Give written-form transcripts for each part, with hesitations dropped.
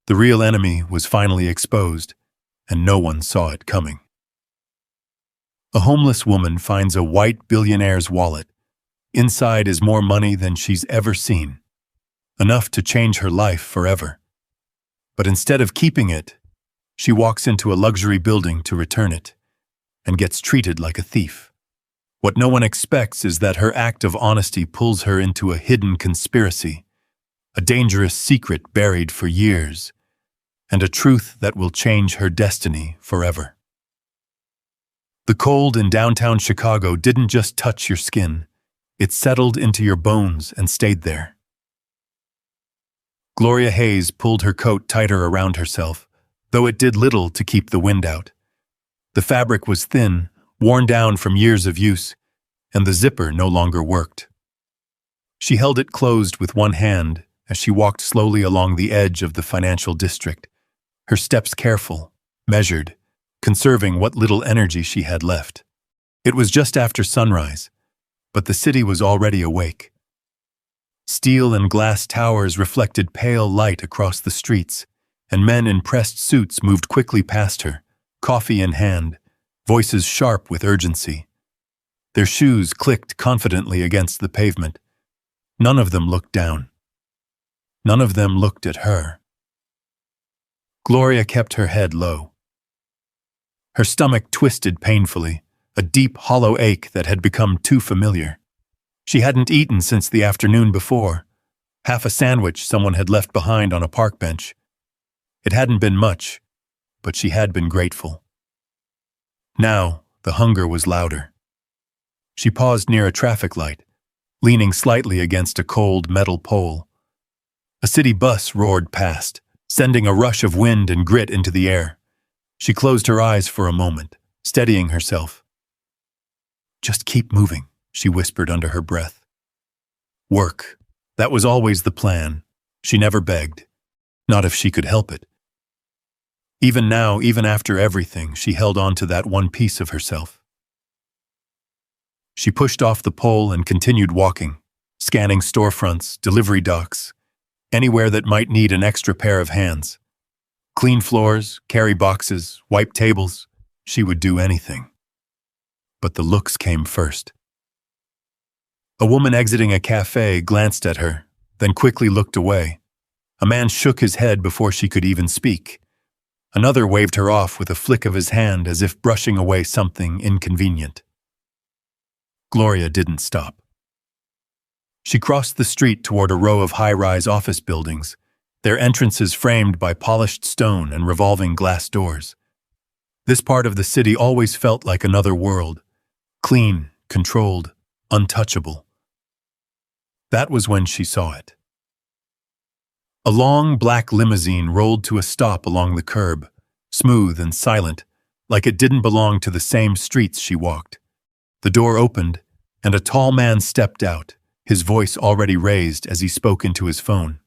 The real enemy was finally exposed, and no one saw it coming. A homeless woman finds a white billionaire's wallet. Inside is more money than she's ever seen, enough to change her life forever. But instead of keeping it, she walks into a luxury building to return it, and gets treated like a thief. What no one expects is that her act of honesty pulls her into a hidden conspiracy, a dangerous secret buried for years, and a truth that will change her destiny forever. The cold in downtown Chicago didn't just touch your skin, it settled into your bones and stayed there. Gloria Hayes pulled her coat tighter around herself, though it did little to keep the wind out. The fabric was thin, worn down from years of use, and the zipper no longer worked. She held it closed with one hand as she walked slowly along the edge of the financial district, her steps careful, measured, conserving what little energy she had left. It was just after sunrise, but the city was already awake. Steel and glass towers reflected pale light across the streets, and men in pressed suits moved quickly past her, coffee in hand, voices sharp with urgency. Their shoes clicked confidently against the pavement. None of them looked down. None of them looked at her. Gloria kept her head low. Her stomach twisted painfully, a deep, hollow ache that had become too familiar. She hadn't eaten since the afternoon before, half a sandwich someone had left behind on a park bench. It hadn't been much, but she had been grateful. Now, the hunger was louder. She paused near a traffic light, leaning slightly against a cold metal pole. A city bus roared past, sending a rush of wind and grit into the air. She closed her eyes for a moment, steadying herself. "Just keep moving," she whispered under her breath. Work. That was always the plan. She never begged. Not if she could help it. Even now, even after everything, she held on to that one piece of herself. She pushed off the pole and continued walking, scanning storefronts, delivery docks, anywhere that might need an extra pair of hands. Clean floors, carry boxes, wipe tables. She would do anything. But the looks came first. A woman exiting a cafe glanced at her, then quickly looked away. A man shook his head before she could even speak. Another waved her off with a flick of his hand as if brushing away something inconvenient. Gloria didn't stop. She crossed the street toward a row of high-rise office buildings, their entrances framed by polished stone and revolving glass doors. This part of the city always felt like another world, clean, controlled, untouchable. That was when she saw it. A long black limousine rolled to a stop along the curb, smooth and silent, like it didn't belong to the same streets she walked. The door opened, and a tall man stepped out, his voice already raised as he spoke into his phone.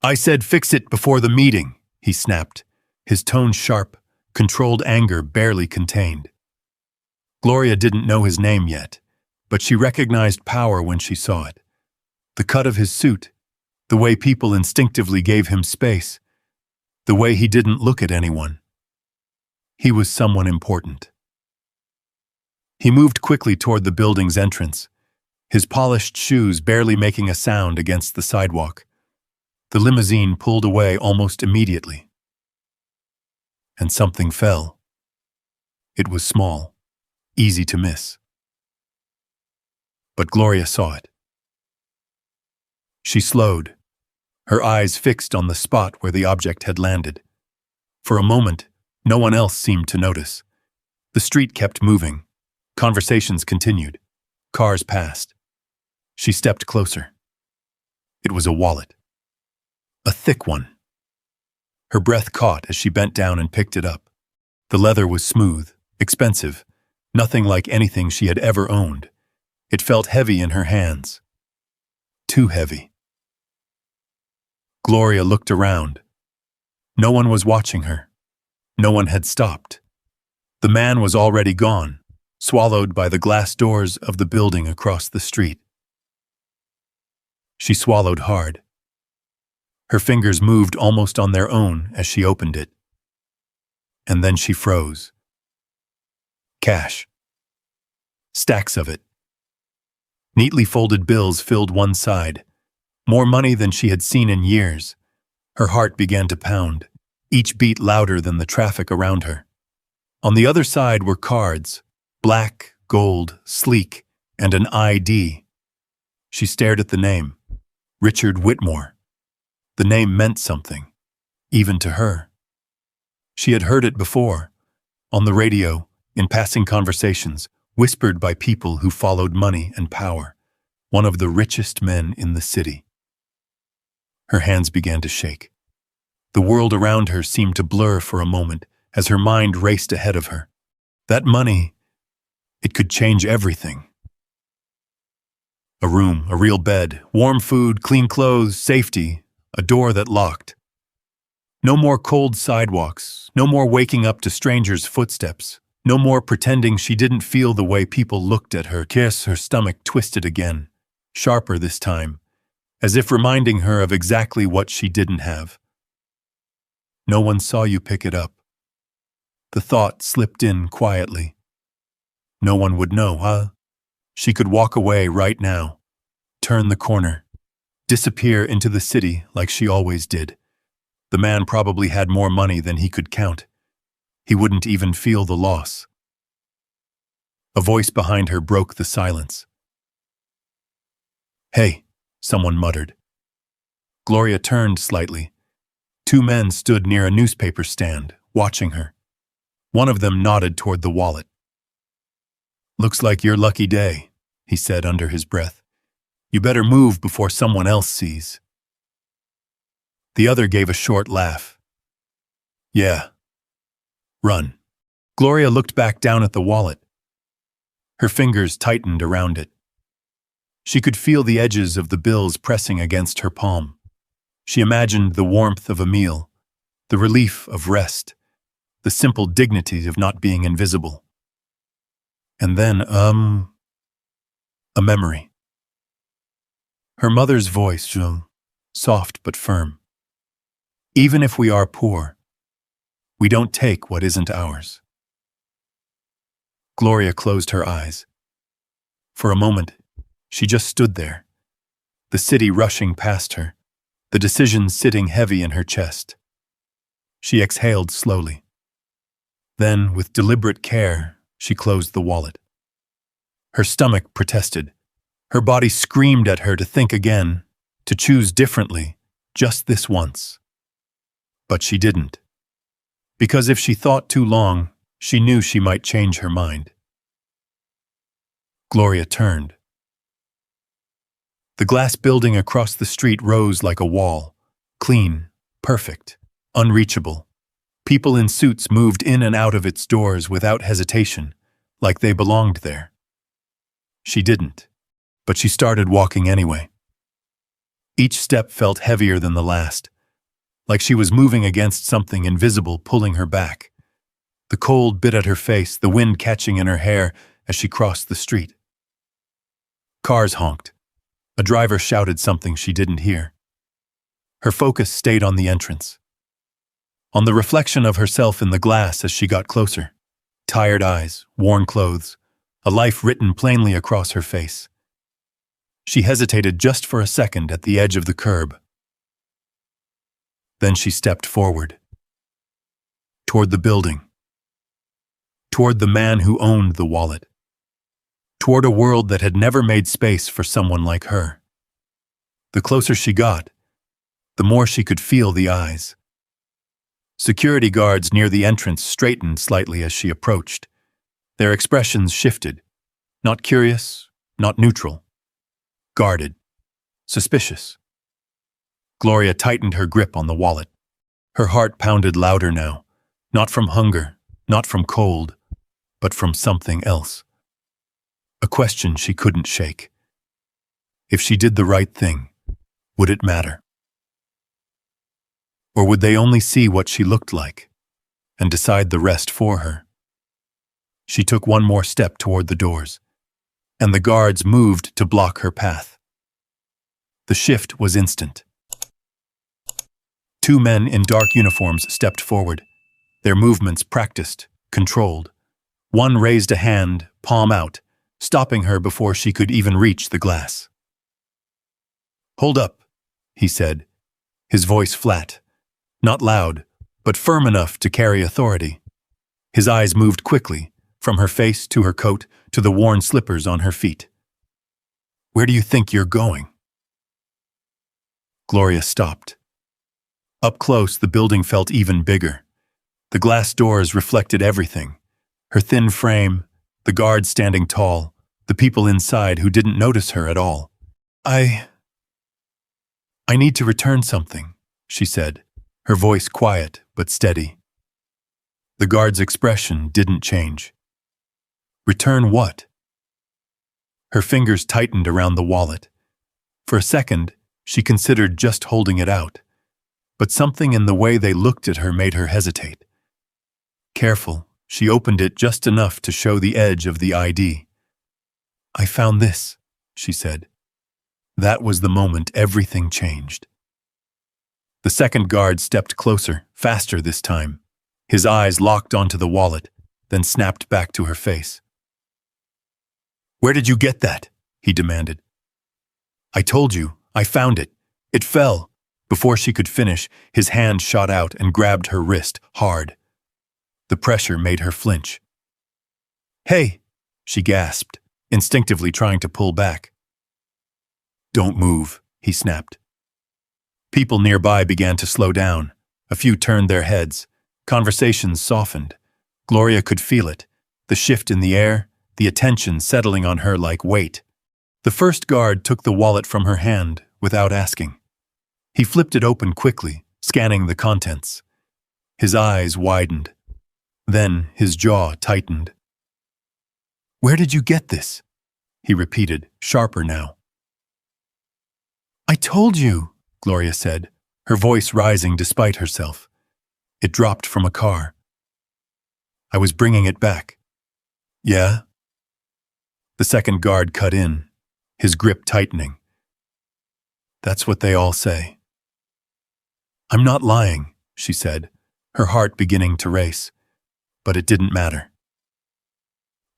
"I said fix it before the meeting," he snapped, his tone sharp, controlled anger barely contained. Gloria didn't know his name yet, but she recognized power when she saw it. The cut of his suit, the way people instinctively gave him space, the way he didn't look at anyone. He was someone important. He moved quickly toward the building's entrance, his polished shoes barely making a sound against the sidewalk. The limousine pulled away almost immediately. And something fell. It was small, easy to miss. But Gloria saw it. She slowed, her eyes fixed on the spot where the object had landed. For a moment, no one else seemed to notice. The street kept moving. Conversations continued. Cars passed. She stepped closer. It was a wallet. A thick one. Her breath caught as she bent down and picked it up. The leather was smooth, expensive, nothing like anything she had ever owned. It felt heavy in her hands. Too heavy. Gloria looked around. No one was watching her. No one had stopped. The man was already gone, swallowed by the glass doors of the building across the street. She swallowed hard. Her fingers moved almost on their own as she opened it. And then she froze. Cash. Stacks of it. Neatly folded bills filled one side. More money than she had seen in years. Her heart began to pound, each beat louder than the traffic around her. On the other side were cards, black, gold, sleek, and an ID. She stared at the name, Richard Whitmore. The name meant something, even to her. She had heard it before, on the radio, in passing conversations, whispered by people who followed money and power, one of the richest men in the city. Her hands began to shake. The world around her seemed to blur for a moment as her mind raced ahead of her. That money, it could change everything. A room, a real bed, warm food, clean clothes, safety, a door that locked. No more cold sidewalks, no more waking up to strangers' footsteps, no more pretending she didn't feel the way people looked at her. Her stomach twisted again, sharper this time, as if reminding her of exactly what she didn't have. No one saw you pick it up. The thought slipped in quietly. No one would know, huh? She could walk away right now, turn the corner, disappear into the city like she always did. The man probably had more money than he could count. He wouldn't even feel the loss. A voice behind her broke the silence. "Hey," someone muttered. Gloria turned slightly. Two men stood near a newspaper stand, watching her. One of them nodded toward the wallet. "Looks like your lucky day," he said under his breath. "You better move before someone else sees." The other gave a short laugh. "Yeah. Run." Gloria looked back down at the wallet. Her fingers tightened around it. She could feel the edges of the bills pressing against her palm. She imagined the warmth of a meal, the relief of rest, the simple dignity of not being invisible. And then, a memory. Her mother's voice, soft but firm. "Even if we are poor, we don't take what isn't ours." Gloria closed her eyes. For a moment, she just stood there, the city rushing past her, the decisions sitting heavy in her chest. She exhaled slowly. Then, with deliberate care, she closed the wallet. Her stomach protested. Her body screamed at her to think again, to choose differently, just this once. But she didn't. Because if she thought too long, she knew she might change her mind. Gloria turned. The glass building across the street rose like a wall, clean, perfect, unreachable. People in suits moved in and out of its doors without hesitation, like they belonged there. She didn't, but she started walking anyway. Each step felt heavier than the last, like she was moving against something invisible pulling her back. The cold bit at her face, the wind catching in her hair as she crossed the street. Cars honked. A driver shouted something she didn't hear. Her focus stayed on the entrance, on the reflection of herself in the glass as she got closer. Tired eyes, worn clothes, a life written plainly across her face. She hesitated just for a second at the edge of the curb. Then she stepped forward, toward the building, toward the man who owned the wallet, toward a world that had never made space for someone like her. The closer she got, the more she could feel the eyes. Security guards near the entrance straightened slightly as she approached. Their expressions shifted, not curious, not neutral. Guarded, suspicious. Gloria tightened her grip on the wallet. Her heart pounded louder now, not from hunger, not from cold, but from something else. A question she couldn't shake. If she did the right thing, would it matter? Or would they only see what she looked like and decide the rest for her? She took one more step toward the doors, and the guards moved to block her path. The shift was instant. Two men in dark uniforms stepped forward, their movements practiced, controlled. One raised a hand, palm out, stopping her before she could even reach the glass. "Hold up," he said, his voice flat, not loud, but firm enough to carry authority. His eyes moved quickly, from her face to her coat to the worn slippers on her feet. "Where do you think you're going?" Gloria stopped. Up close, the building felt even bigger. The glass doors reflected everything. Her thin frame, the guards standing tall, the people inside who didn't notice her at all. I need to return something," she said, her voice quiet but steady. The guard's expression didn't change. "Return what?" Her fingers tightened around the wallet. For a second, she considered just holding it out, but something in the way they looked at her made her hesitate. Careful, she opened it just enough to show the edge of the ID. "I found this," she said. That was the moment everything changed. The second guard stepped closer, faster this time. His eyes locked onto the wallet, then snapped back to her face. "Where did you get that?" he demanded. "I told you, I found it. It fell." Before she could finish, his hand shot out and grabbed her wrist, hard. The pressure made her flinch. "Hey!" she gasped, instinctively trying to pull back. "Don't move," he snapped. People nearby began to slow down. A few turned their heads. Conversations softened. Gloria could feel it, the shift in the air, the attention settling on her like weight. The first guard took the wallet from her hand without asking. He flipped it open quickly, scanning the contents. His eyes widened. Then his jaw tightened. "Where did you get this?" he repeated, sharper now. "I told you," Gloria said, her voice rising despite herself. It dropped from a car. "I was bringing it back." "Yeah?" The second guard cut in, his grip tightening. "That's what they all say." "I'm not lying," she said, her heart beginning to race. But it didn't matter.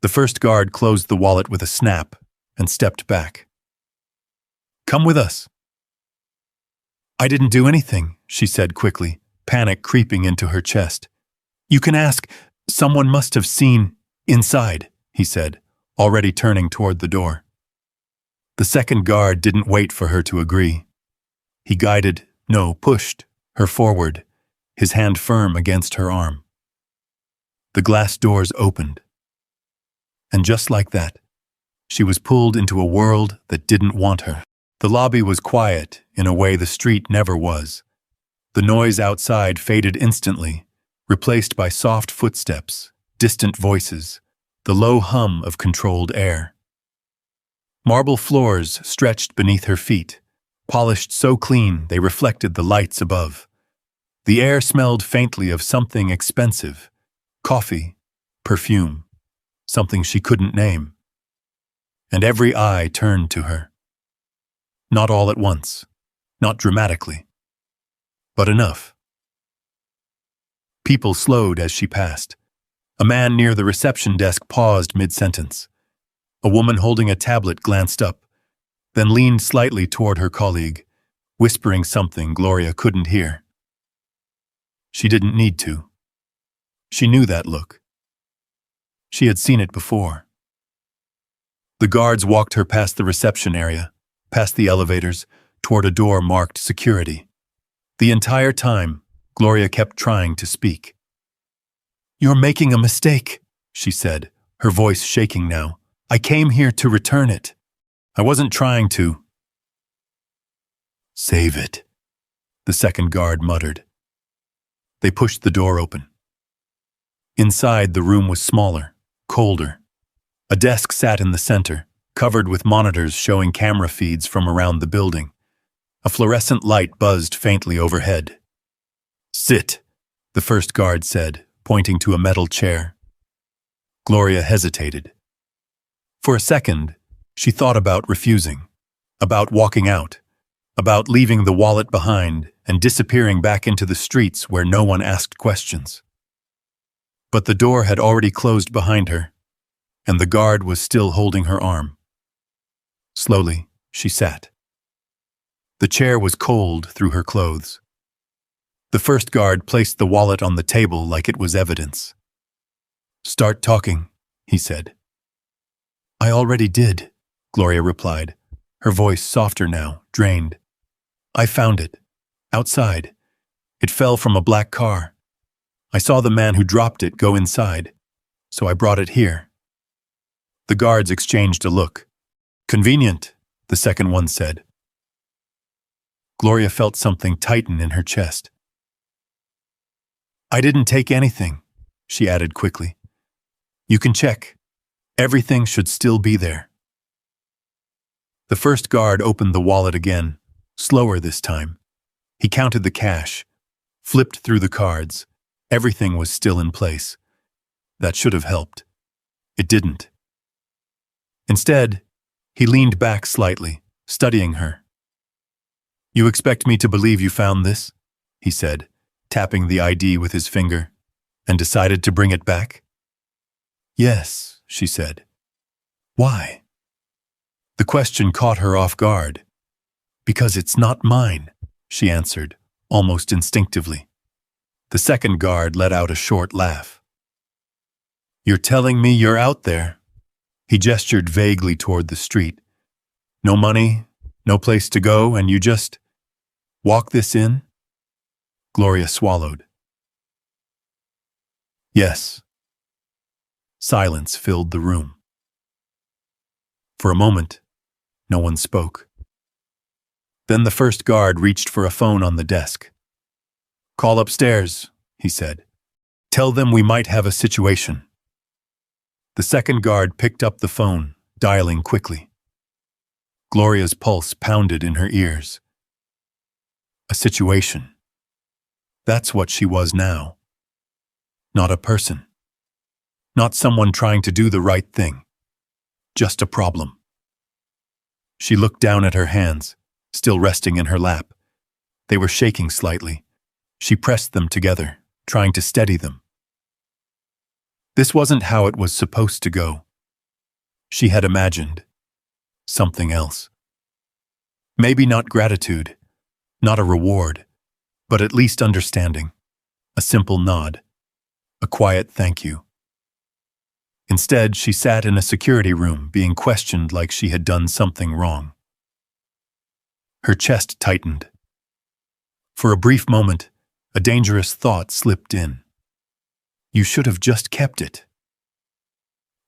The first guard closed the wallet with a snap and stepped back. "Come with us." "I didn't do anything," she said quickly, panic creeping into her chest. "You can ask. Someone must have seen inside," he said, already turning toward the door. The second guard didn't wait for her to agree. He pushed her forward, his hand firm against her arm. The glass doors opened. And just like that, she was pulled into a world that didn't want her. The lobby was quiet in a way the street never was. The noise outside faded instantly, replaced by soft footsteps, distant voices, the low hum of controlled air. Marble floors stretched beneath her feet, polished so clean they reflected the lights above. The air smelled faintly of something expensive, coffee, perfume, something she couldn't name. And every eye turned to her. Not all at once, not dramatically, but enough. People slowed as she passed. A man near the reception desk paused mid-sentence. A woman holding a tablet glanced up, then leaned slightly toward her colleague, whispering something Gloria couldn't hear. She didn't need to. She knew that look. She had seen it before. The guards walked her past the reception area, past the elevators, toward a door marked security. The entire time, Gloria kept trying to speak. "You're making a mistake," she said, her voice shaking now. "I came here to return it. I wasn't trying to." "Save it," the second guard muttered. They pushed the door open. Inside, the room was smaller, colder. A desk sat in the center, covered with monitors showing camera feeds from around the building. A fluorescent light buzzed faintly overhead. "Sit," the first guard said, pointing to a metal chair. Gloria hesitated. For a second, she thought about refusing, about walking out, about leaving the wallet behind and disappearing back into the streets where no one asked questions. But the door had already closed behind her, and the guard was still holding her arm. Slowly, she sat. The chair was cold through her clothes. The first guard placed the wallet on the table like it was evidence. "Start talking," he said. "I already did," Gloria replied, her voice softer now, drained. "I found it. Outside. It fell from a black car. I saw the man who dropped it go inside, so I brought it here." The guards exchanged a look. "Convenient," the second one said. Gloria felt something tighten in her chest. "I didn't take anything," she added quickly. "You can check. Everything should still be there." The first guard opened the wallet again, slower this time. He counted the cash, flipped through the cards. Everything was still in place. That should have helped. It didn't. Instead, he leaned back slightly, studying her. "You expect me to believe you found this?" he said, tapping the ID with his finger, "and decided to bring it back?" "Yes," she said. "Why?" The question caught her off guard. "Because it's not mine," she answered, almost instinctively. The second guard let out a short laugh. "You're telling me you're out there?" He gestured vaguely toward the street. "No money, no place to go, and you just walk this in?" Gloria swallowed. "Yes." Silence filled the room. For a moment, no one spoke. Then the first guard reached for a phone on the desk. "Call upstairs," he said. "Tell them we might have a situation." The second guard picked up the phone, dialing quickly. Gloria's pulse pounded in her ears. A situation. That's what she was now. Not a person. Not someone trying to do the right thing. Just a problem. She looked down at her hands, still resting in her lap. They were shaking slightly. She pressed them together, trying to steady them. This wasn't how it was supposed to go. She had imagined something else. Maybe not gratitude, not a reward, but at least understanding. A simple nod. A quiet thank you. Instead, she sat in a security room being questioned like she had done something wrong. Her chest tightened. For a brief moment, a dangerous thought slipped in. You should have just kept it.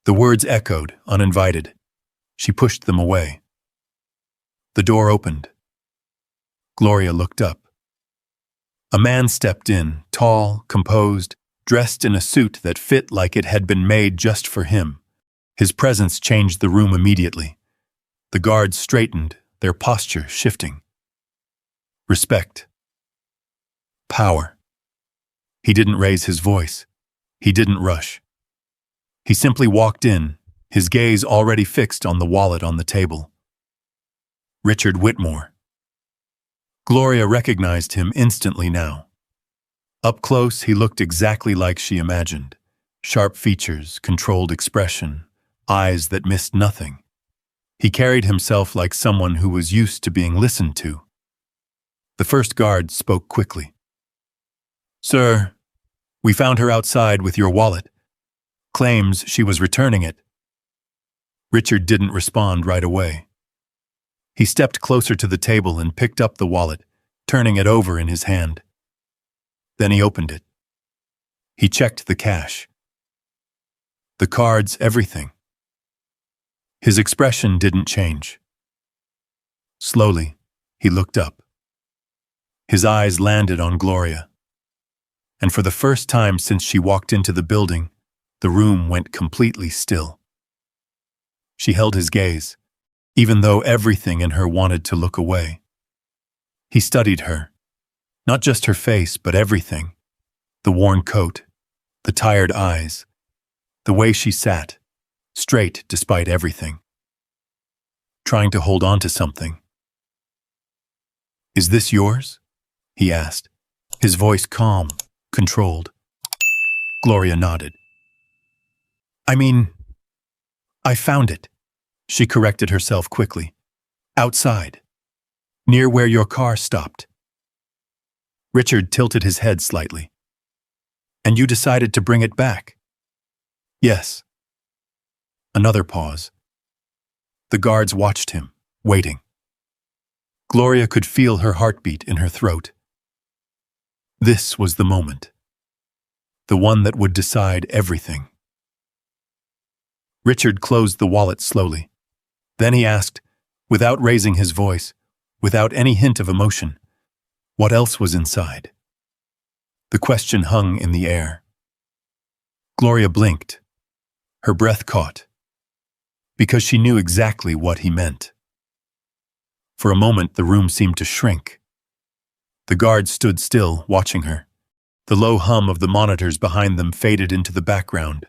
The words echoed, uninvited. She pushed them away. The door opened. Gloria looked up. A man stepped in, tall, composed, dressed in a suit that fit like it had been made just for him. His presence changed the room immediately. The guards straightened, their posture shifting. Respect. Power. He didn't raise his voice. He didn't rush. He simply walked in, his gaze already fixed on the wallet on the table. Richard Whitmore. Gloria recognized him instantly now. Up close, he looked exactly like she imagined. Sharp features, controlled expression, eyes that missed nothing. He carried himself like someone who was used to being listened to. The first guard spoke quickly. "Sir, we found her outside with your wallet. Claims she was returning it." Richard didn't respond right away. He stepped closer to the table and picked up the wallet, turning it over in his hand. Then he opened it. He checked the cash. The cards, everything. His expression didn't change. Slowly, he looked up. His eyes landed on Gloria. And for the first time since she walked into the building, the room went completely still. She held his gaze, even though everything in her wanted to look away. He studied her. Not just her face, but everything. The worn coat, the tired eyes, the way she sat, straight despite everything. Trying to hold on to something. "Is this yours?" he asked, his voice calm, controlled. Gloria nodded. "I mean, I found it," she corrected herself quickly. "Outside, near where your car stopped." Richard tilted his head slightly. "And you decided to bring it back?" "Yes." Another pause. The guards watched him, waiting. Gloria could feel her heartbeat in her throat. This was the moment. The one that would decide everything. Richard closed the wallet slowly. Then he asked, without raising his voice, without any hint of emotion, what else was inside? The question hung in the air. Gloria blinked. Her breath caught. Because she knew exactly what he meant. For a moment, the room seemed to shrink. The guards stood still, watching her. The low hum of the monitors behind them faded into the background.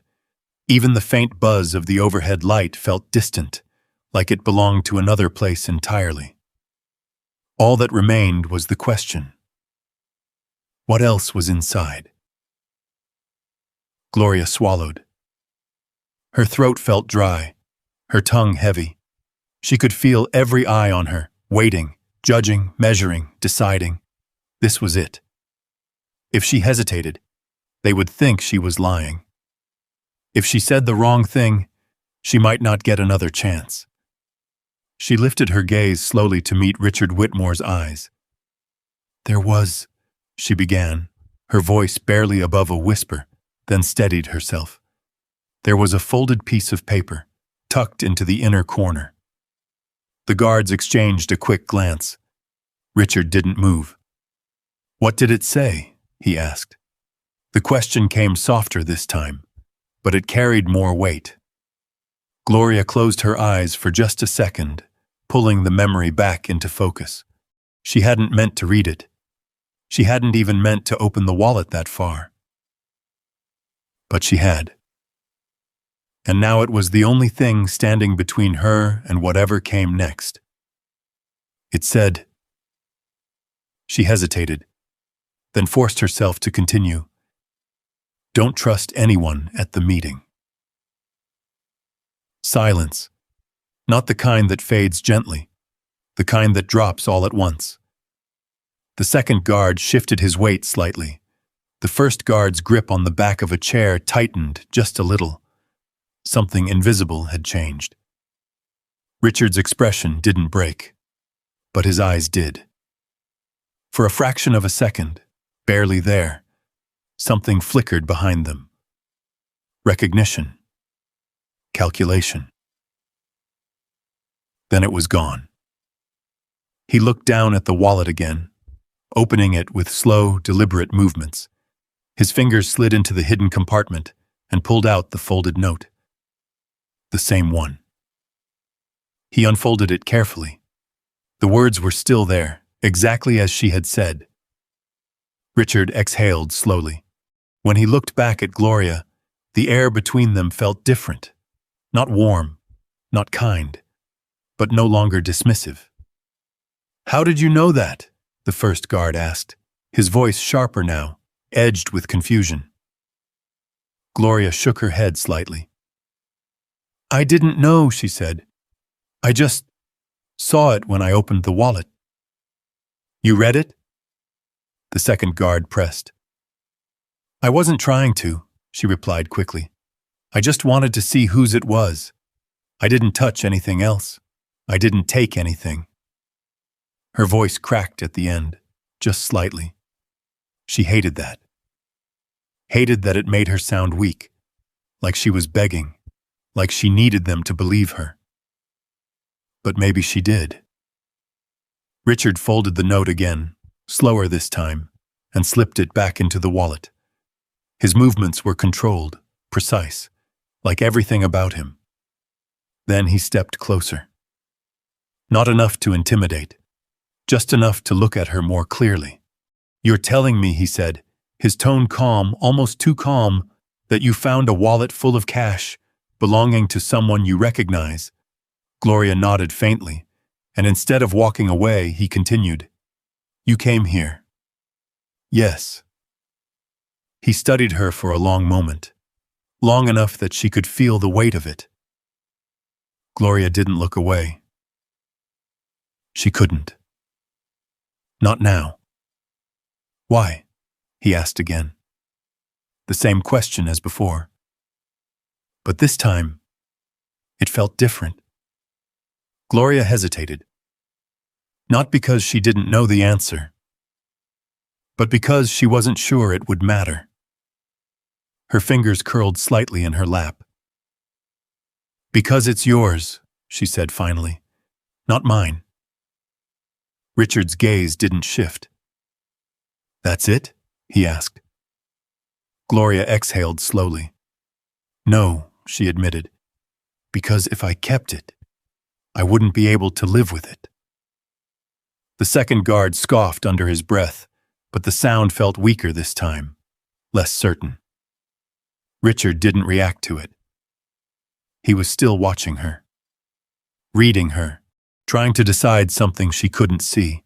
Even the faint buzz of the overhead light felt distant, like it belonged to another place entirely. All that remained was the question. What else was inside? Gloria swallowed. Her throat felt dry, her tongue heavy. She could feel every eye on her, waiting, judging, measuring, deciding. This was it. If she hesitated, they would think she was lying. If she said the wrong thing, she might not get another chance. She lifted her gaze slowly to meet Richard Whitmore's eyes. "There was," she began, her voice barely above a whisper, then steadied herself. There was a folded piece of paper, tucked into the inner corner. The guards exchanged a quick glance. Richard didn't move. "What did it say?" he asked. The question came softer this time, but it carried more weight. Gloria closed her eyes for just a second, pulling the memory back into focus. She hadn't meant to read it. She hadn't even meant to open the wallet that far. But she had. And now it was the only thing standing between her and whatever came next. It said. She hesitated, then forced herself to continue. "Don't trust anyone at the meeting." Silence. Not the kind that fades gently, the kind that drops all at once. The second guard shifted his weight slightly. The first guard's grip on the back of a chair tightened just a little. Something invisible had changed. Richard's expression didn't break, but his eyes did. For a fraction of a second, barely there, something flickered behind them. Recognition. Calculation. Then it was gone. He looked down at the wallet again, opening it with slow, deliberate movements. His fingers slid into the hidden compartment and pulled out the folded note. The same one. He unfolded it carefully. The words were still there, exactly as she had said. Richard exhaled slowly. When he looked back at Gloria, the air between them felt different. Not warm, not kind, but no longer dismissive. "How did you know that?" the first guard asked, his voice sharper now, edged with confusion. Gloria shook her head slightly. "I didn't know," she said. "I just saw it when I opened the wallet." "You read it?" The second guard pressed. "I wasn't trying to," she replied quickly. "I just wanted to see whose it was. I didn't touch anything else. I didn't take anything." Her voice cracked at the end, just slightly. She hated that. Hated that it made her sound weak, like she was begging, like she needed them to believe her. But maybe she did. Richard folded the note again, slower this time, and slipped it back into the wallet. His movements were controlled, precise, like everything about him. Then he stepped closer. Not enough to intimidate, just enough to look at her more clearly. "You're telling me," he said, his tone calm, almost too calm, "that you found a wallet full of cash belonging to someone you recognize?" Gloria nodded faintly, and instead of walking away, he continued, You came here. Yes. He studied her for a long moment, long enough that she could feel the weight of it. Gloria didn't look away. She couldn't. Not now. Why? He asked again. The same question as before. But this time, it felt different. Gloria hesitated. Not because she didn't know the answer, but because she wasn't sure it would matter. Her fingers curled slightly in her lap. Because it's yours, she said finally, not mine. Richard's gaze didn't shift. That's it? He asked. Gloria exhaled slowly. No, she admitted, because if I kept it, I wouldn't be able to live with it. The second guard scoffed under his breath, but the sound felt weaker this time, less certain. Richard didn't react to it. He was still watching her, reading her, trying to decide something she couldn't see.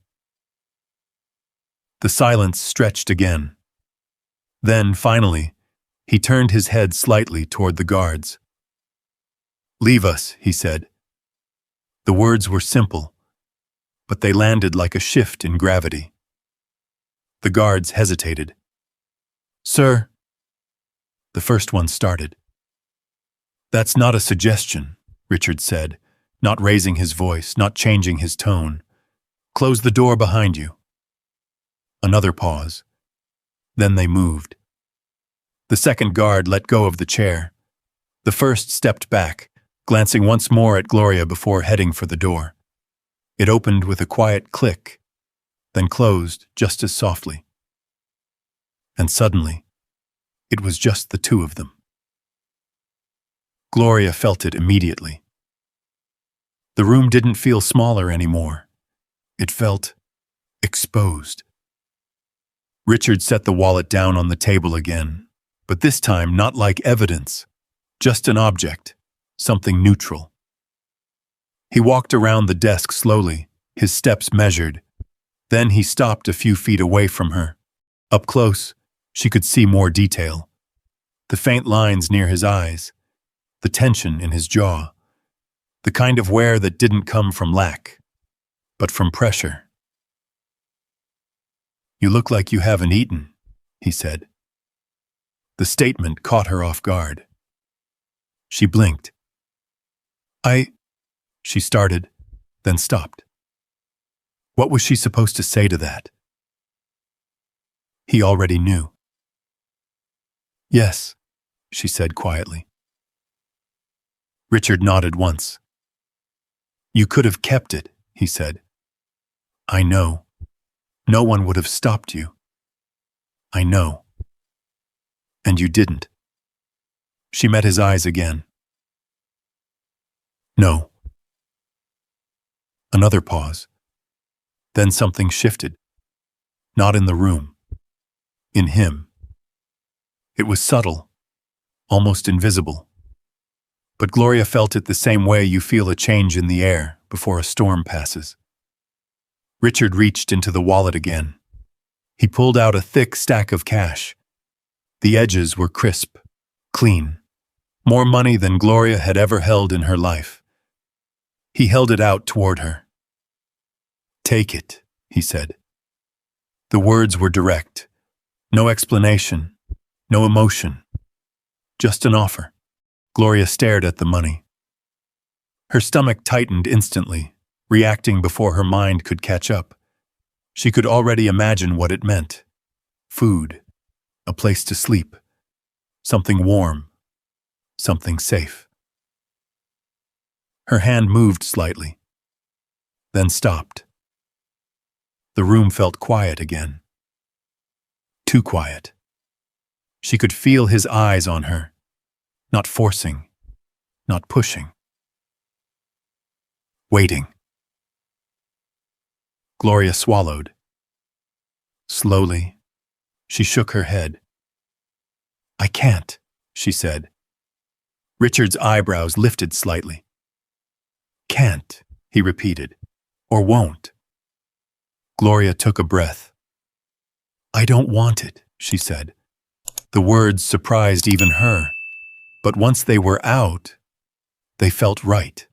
The silence stretched again. Then, finally, he turned his head slightly toward the guards. Leave us, he said. The words were simple, but they landed like a shift in gravity. The guards hesitated. Sir, the first one started. That's not a suggestion, Richard said, not raising his voice, not changing his tone. Close the door behind you. Another pause. Then they moved. The second guard let go of the chair. The first stepped back, glancing once more at Gloria before heading for the door. It opened with a quiet click, then closed just as softly. And suddenly, it was just the two of them. Gloria felt it immediately. The room didn't feel smaller anymore. It felt exposed. Richard set the wallet down on the table again, but this time not like evidence, just an object, something neutral. He walked around the desk slowly, his steps measured. Then he stopped a few feet away from her. Up close, she could see more detail. The faint lines near his eyes, the tension in his jaw, the kind of wear that didn't come from lack, but from pressure. You look like you haven't eaten, he said. The statement caught her off guard. She blinked. She started, then stopped. What was she supposed to say to that? He already knew. Yes, she said quietly. Richard nodded once. You could have kept it, he said. I know. No one would have stopped you. I know. And you didn't. She met his eyes again. No. Another pause. Then something shifted. Not in the room. In him. It was subtle, almost invisible. But Gloria felt it the same way you feel a change in the air before a storm passes. Richard reached into the wallet again. He pulled out a thick stack of cash. The edges were crisp, clean. More money than Gloria had ever held in her life. He held it out toward her. Take it, he said. The words were direct. No explanation, no emotion. Just an offer. Gloria stared at the money. Her stomach tightened instantly, reacting before her mind could catch up. She could already imagine what it meant. Food, a place to sleep, something warm, something safe. Her hand moved slightly, then stopped. The room felt quiet again. Too quiet. She could feel his eyes on her, not forcing, not pushing. Waiting. Gloria swallowed. Slowly, she shook her head. I can't, she said. Richard's eyebrows lifted slightly. Can't, he repeated, or won't. Gloria took a breath. "I don't want it," she said. The words surprised even her, but once they were out, they felt right.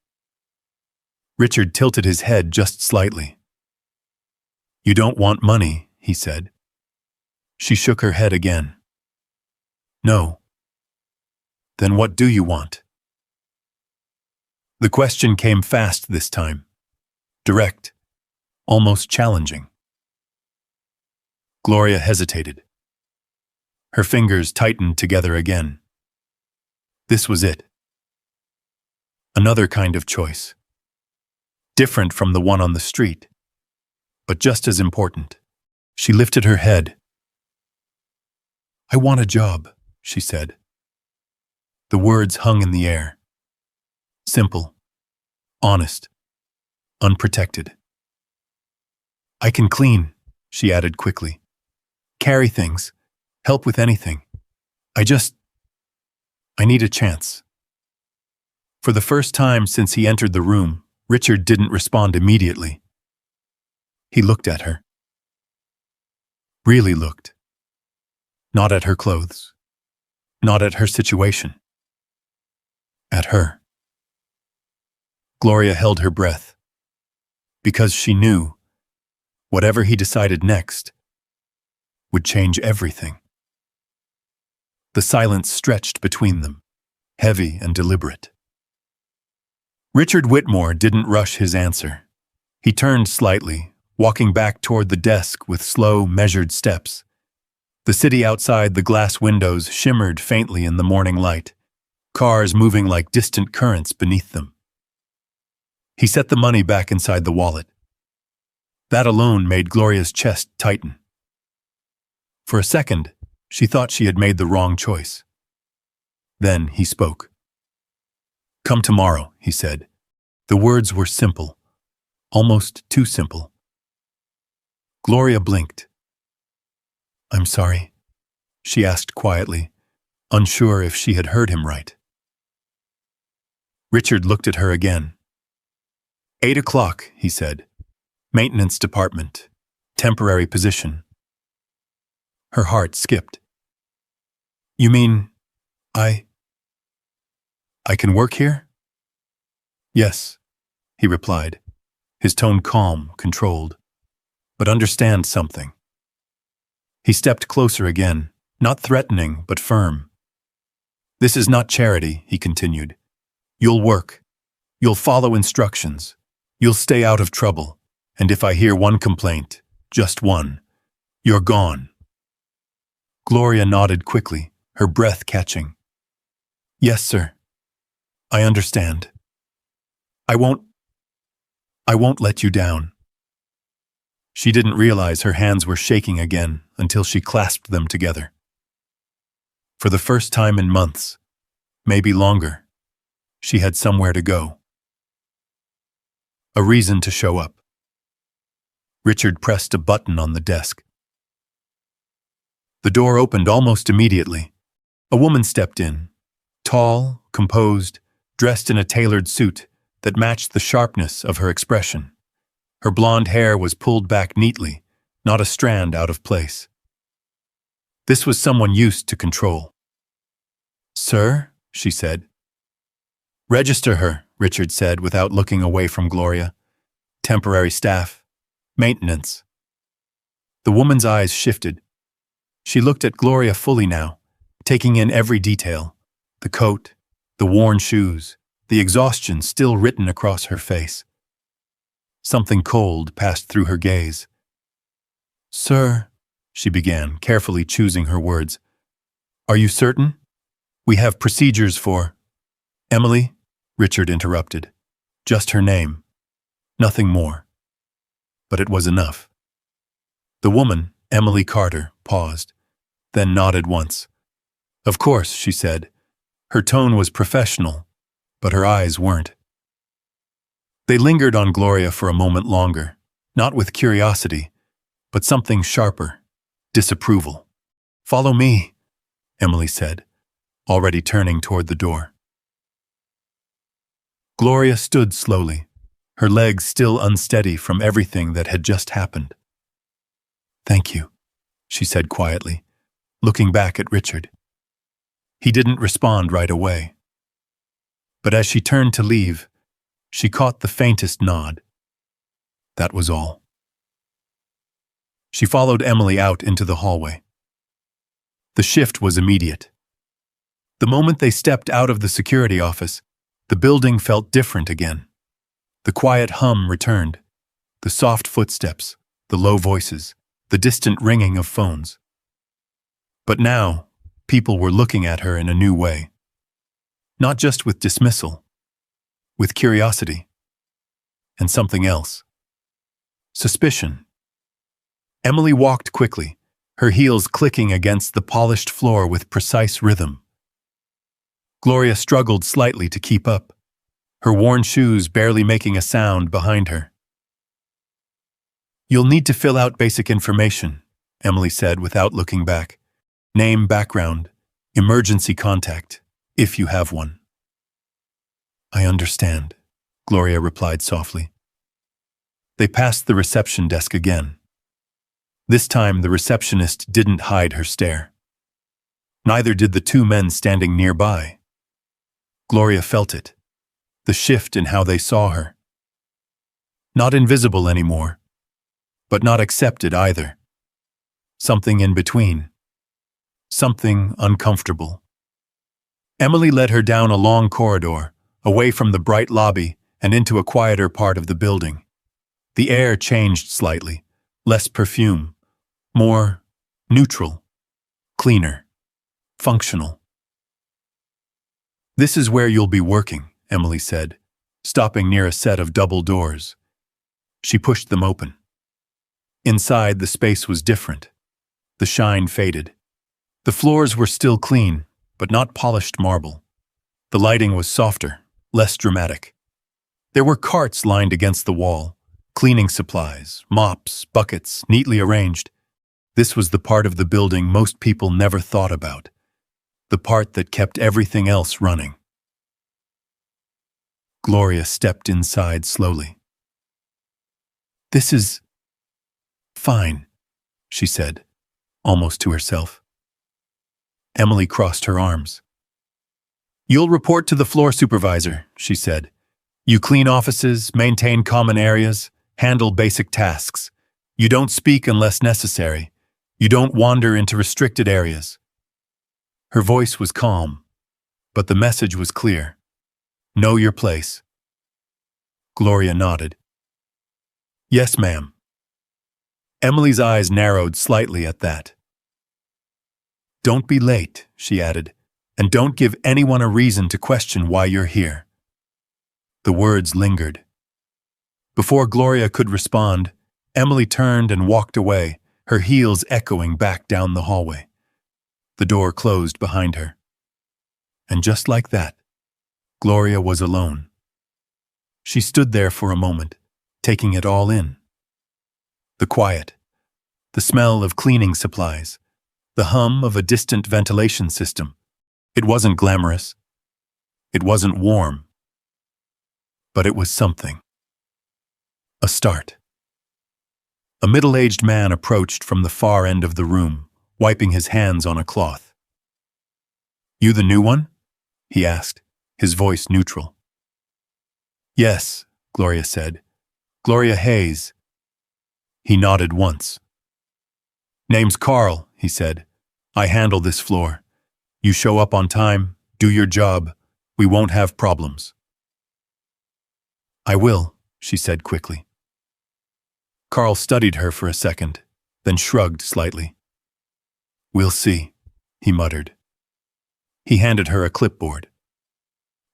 Richard tilted his head just slightly. "You don't want money," he said. She shook her head again. "No." "Then what do you want?" The question came fast this time. Direct, almost challenging. Gloria hesitated. Her fingers tightened together again. This was it. Another kind of choice. Different from the one on the street, but just as important. She lifted her head. "I want a job," she said. The words hung in the air. Simple, honest, unprotected. "I can clean," she added quickly. "Carry things, help with anything. I need a chance." For the first time since he entered the room, Richard didn't respond immediately. He looked at her. Really looked. Not at her clothes. Not at her situation. At her. Gloria held her breath. Because she knew, whatever he decided next, would change everything. The silence stretched between them, heavy and deliberate. Richard Whitmore didn't rush his answer. He turned slightly, walking back toward the desk with slow, measured steps. The city outside the glass windows shimmered faintly in the morning light, cars moving like distant currents beneath them. He set the money back inside the wallet. That alone made Gloria's chest tighten. For a second, she thought she had made the wrong choice. Then he spoke. "Come tomorrow," he said. The words were simple, almost too simple. Gloria blinked. "I'm sorry," she asked quietly, unsure if she had heard him right. Richard looked at her again. 8 o'clock, he said. Maintenance department. Temporary position. Her heart skipped. "You mean, I can work here?" "Yes," he replied, his tone calm, controlled. "But understand something." He stepped closer again, not threatening, but firm. "This is not charity," he continued. "You'll work. You'll follow instructions. You'll stay out of trouble. And if I hear one complaint, just one, you're gone." Gloria nodded quickly, her breath catching. "Yes, sir. I understand. I won't let you down." She didn't realize her hands were shaking again until she clasped them together. For the first time in months, maybe longer, she had somewhere to go. A reason to show up. Richard pressed a button on the desk. The door opened almost immediately. A woman stepped in, tall, composed, dressed in a tailored suit that matched the sharpness of her expression. Her blonde hair was pulled back neatly, not a strand out of place. This was someone used to control. "Sir," she said. "Register her," Richard said without looking away from Gloria. "Temporary staff. Maintenance." The woman's eyes shifted. She looked at Gloria fully now, taking in every detail. The coat, the worn shoes, the exhaustion still written across her face. Something cold passed through her gaze. "Sir," she began, carefully choosing her words. "Are you certain? We have procedures for—" "Emily," Richard interrupted. "Just her name. Nothing more." But it was enough. The woman, Emily Carter, paused, then nodded once. "Of course," she said. Her tone was professional, but her eyes weren't. They lingered on Gloria for a moment longer, not with curiosity, but something sharper, disapproval. "Follow me," Emily said, already turning toward the door. Gloria stood slowly, her legs still unsteady from everything that had just happened. Thank you, she said quietly, looking back at Richard. He didn't respond right away. But as she turned to leave, she caught the faintest nod. That was all. She followed Emily out into the hallway. The shift was immediate. The moment they stepped out of the security office, the building felt different again. The quiet hum returned, the soft footsteps, the low voices, the distant ringing of phones. But now, people were looking at her in a new way. Not just with dismissal, with curiosity. And something else. Suspicion. Emily walked quickly, her heels clicking against the polished floor with precise rhythm. Gloria struggled slightly to keep up, her worn shoes barely making a sound behind her. You'll need to fill out basic information, Emily said without looking back. Name, background, emergency contact, if you have one. I understand, Gloria replied softly. They passed the reception desk again. This time the receptionist didn't hide her stare. Neither did the two men standing nearby. Gloria felt it, the shift in how they saw her. Not invisible anymore, but not accepted either. Something in between. Something uncomfortable. Emily led her down a long corridor, away from the bright lobby and into a quieter part of the building. The air changed slightly, less perfume, more neutral, cleaner, functional. This is where you'll be working, Emily said, stopping near a set of double doors. She pushed them open. Inside, the space was different. The shine faded. The floors were still clean, but not polished marble. The lighting was softer, less dramatic. There were carts lined against the wall, cleaning supplies, mops, buckets, neatly arranged. This was the part of the building most people never thought about, the part that kept everything else running. Gloria stepped inside slowly. This is fine, she said, almost to herself. Emily crossed her arms. You'll report to the floor supervisor, she said. You clean offices, maintain common areas, handle basic tasks. You don't speak unless necessary. You don't wander into restricted areas. Her voice was calm, but the message was clear. Know your place. Gloria nodded. Yes, ma'am. Emily's eyes narrowed slightly at that. Don't be late, she added, and don't give anyone a reason to question why you're here. The words lingered. Before Gloria could respond, Emily turned and walked away, her heels echoing back down the hallway. The door closed behind her. And just like that, Gloria was alone. She stood there for a moment, taking it all in. The quiet, the smell of cleaning supplies, the hum of a distant ventilation system. It wasn't glamorous. It wasn't warm. But it was something. A start. A middle-aged man approached from the far end of the room, wiping his hands on a cloth. You the new one? He asked, his voice neutral. Yes, Gloria said. Gloria Hayes. He nodded once. Name's Carl, he said. I handle this floor. You show up on time, do your job, we won't have problems. I will, she said quickly. Carl studied her for a second, then shrugged slightly. We'll see, he muttered. He handed her a clipboard.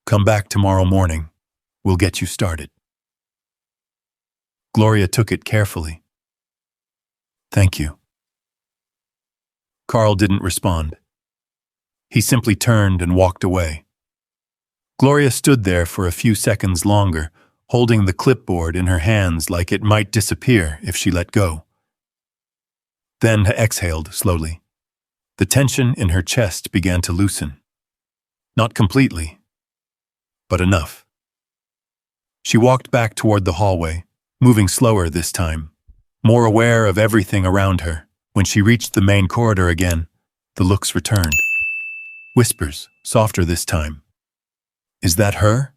Come back tomorrow morning. We'll get you started. Gloria took it carefully. Thank you. Carl didn't respond. He simply turned and walked away. Gloria stood there for a few seconds longer, holding the clipboard in her hands like it might disappear if she let go. Then exhaled slowly. The tension in her chest began to loosen. Not completely, but enough. She walked back toward the hallway, moving slower this time, more aware of everything around her. When she reached the main corridor again, the looks returned. Whispers, softer this time. Is that her?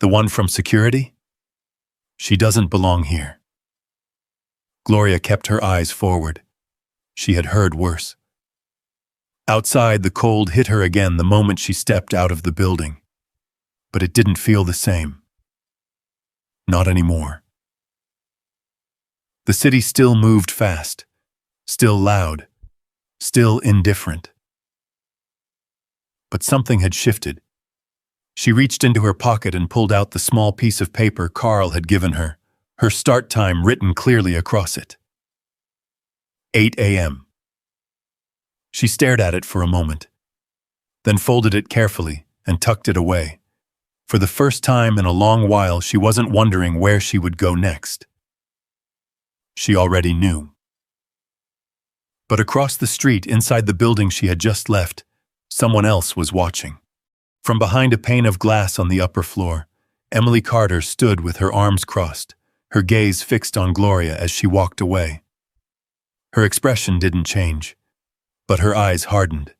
The one from security? She doesn't belong here. Gloria kept her eyes forward. She had heard worse. Outside, the cold hit her again the moment she stepped out of the building. But it didn't feel the same. Not anymore. The city still moved fast, still loud, still indifferent. But something had shifted. She reached into her pocket and pulled out the small piece of paper Carl had given her, her start time written clearly across it. 8 a.m. She stared at it for a moment, then folded it carefully and tucked it away. For the first time in a long while, she wasn't wondering where she would go next. She already knew. But across the street, inside the building she had just left, someone else was watching. From behind a pane of glass on the upper floor, Emily Carter stood with her arms crossed, her gaze fixed on Gloria as she walked away. Her expression didn't change, but her eyes hardened.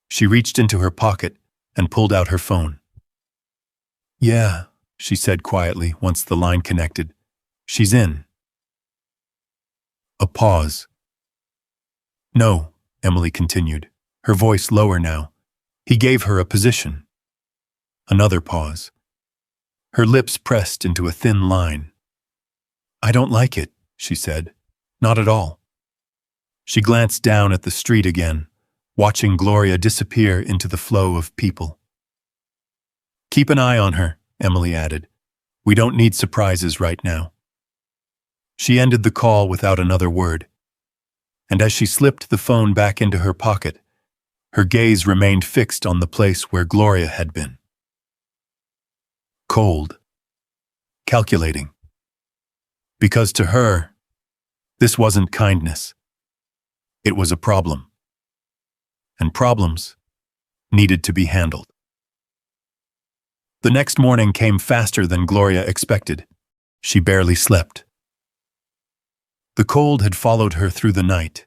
She reached into her pocket and pulled out her phone. "Yeah," she said quietly once the line connected. "She's in." A pause. "No," Emily continued, her voice lower now. "He gave her a position." Another pause. Her lips pressed into a thin line. "I don't like it," she said. "Not at all." She glanced down at the street again, watching Gloria disappear into the flow of people. "Keep an eye on her," Emily added. "We don't need surprises right now." She ended the call without another word, and as she slipped the phone back into her pocket, her gaze remained fixed on the place where Gloria had been. Cold. Calculating. Because to her, this wasn't kindness. It was a problem. And problems needed to be handled. The next morning came faster than Gloria expected. She barely slept. The cold had followed her through the night,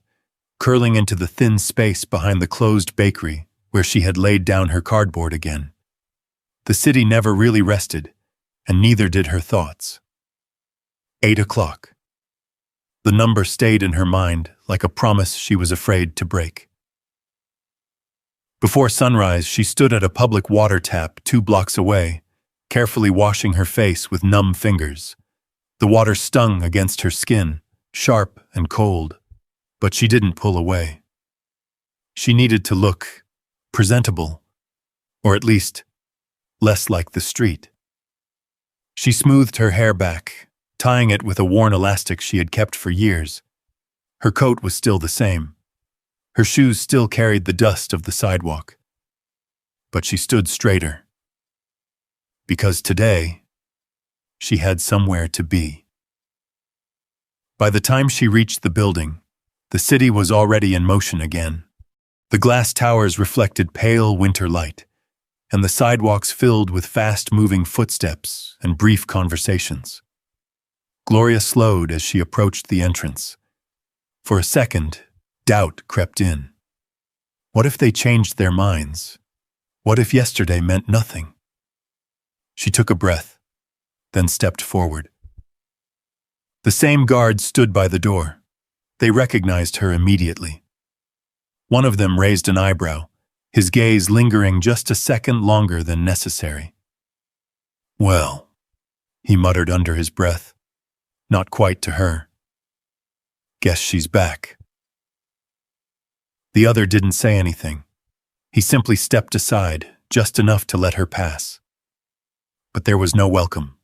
curling into the thin space behind the closed bakery where she had laid down her cardboard again. The city never really rested, and neither did her thoughts. 8 o'clock. The number stayed in her mind like a promise she was afraid to break. Before sunrise, she stood at a public water tap 2 blocks away, carefully washing her face with numb fingers. The water stung against her skin, sharp and cold, but she didn't pull away. She needed to look presentable, or at least less like the street. She smoothed her hair back, tying it with a worn elastic she had kept for years. Her coat was still the same. Her shoes still carried the dust of the sidewalk. But she stood straighter. Because today, she had somewhere to be. By the time she reached the building, the city was already in motion again. The glass towers reflected pale winter light, and the sidewalks filled with fast-moving footsteps and brief conversations. Gloria slowed as she approached the entrance. For a second, doubt crept in. What if they changed their minds? What if yesterday meant nothing? She took a breath, then stepped forward. The same guards stood by the door. They recognized her immediately. One of them raised an eyebrow, his gaze lingering just a second longer than necessary. "Well," he muttered under his breath, not quite to her. "Guess she's back." The other didn't say anything. He simply stepped aside, just enough to let her pass. But there was no welcome,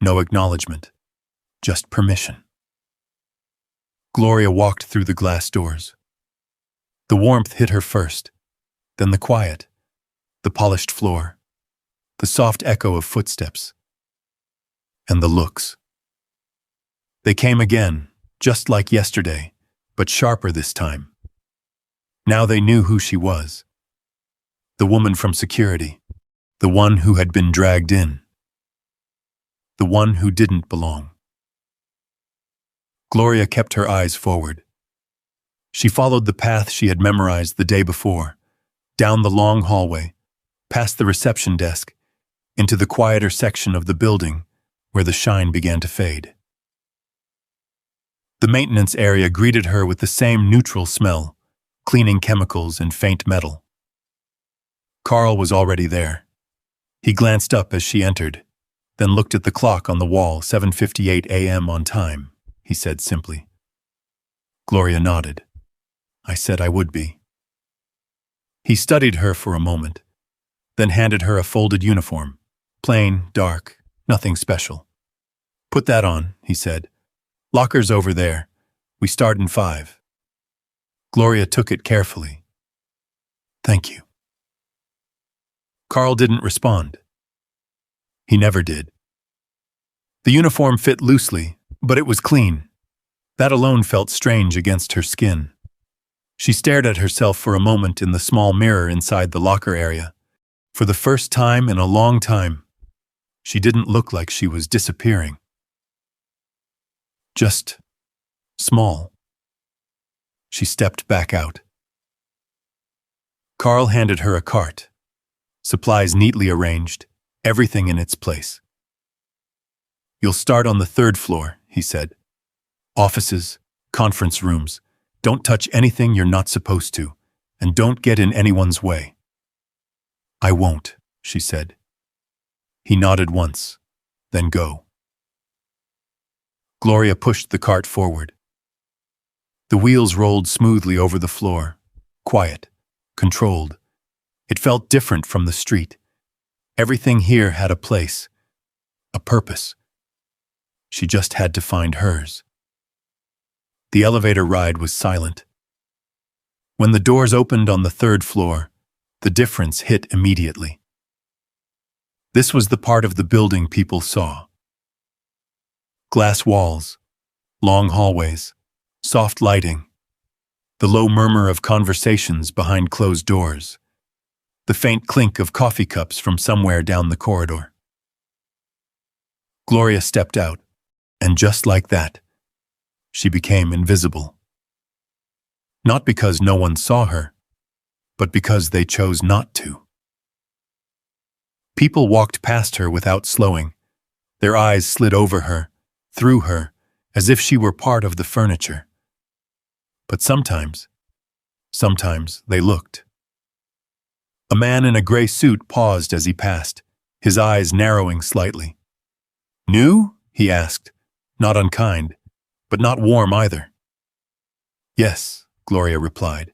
no acknowledgement, just permission. Gloria walked through the glass doors. The warmth hit her first, then the quiet, the polished floor, the soft echo of footsteps, and the looks. They came again, just like yesterday, but sharper this time. Now they knew who she was. The woman from security, the one who had been dragged in, the one who didn't belong. Gloria kept her eyes forward. She followed the path she had memorized the day before, down the long hallway, past the reception desk, into the quieter section of the building where the shine began to fade. The maintenance area greeted her with the same neutral smell, cleaning chemicals and faint metal. Carl was already there. He glanced up as she entered, then looked at the clock on the wall, 7:58 a.m. on time, he said simply. Gloria nodded. I said I would be. He studied her for a moment, then handed her a folded uniform, plain, dark, nothing special. Put that on, he said. Locker's over there. We start in 5. Gloria took it carefully. Thank you. Carl didn't respond. He never did. The uniform fit loosely, but it was clean. That alone felt strange against her skin. She stared at herself for a moment in the small mirror inside the locker area. For the first time in a long time, she didn't look like she was disappearing. Just small. She stepped back out. Carl handed her a cart. Supplies neatly arranged, everything in its place. You'll start on the 3rd floor, he said. Offices, conference rooms. Don't touch anything you're not supposed to, and don't get in anyone's way. I won't, she said. He nodded once, then go. Gloria pushed the cart forward. The wheels rolled smoothly over the floor, quiet, controlled. It felt different from the street. Everything here had a place, a purpose. She just had to find hers. The elevator ride was silent. When the doors opened on the 3rd floor, the difference hit immediately. This was the part of the building people saw. Glass walls, long hallways, soft lighting, the low murmur of conversations behind closed doors, the faint clink of coffee cups from somewhere down the corridor. Gloria stepped out, and just like that, she became invisible. Not because no one saw her, but because they chose not to. People walked past her without slowing. Their eyes slid over her, through her, as if she were part of the furniture. But sometimes they looked. A man in a gray suit paused as he passed, his eyes narrowing slightly. New? He asked, not unkind, but not warm either. Yes, Gloria replied.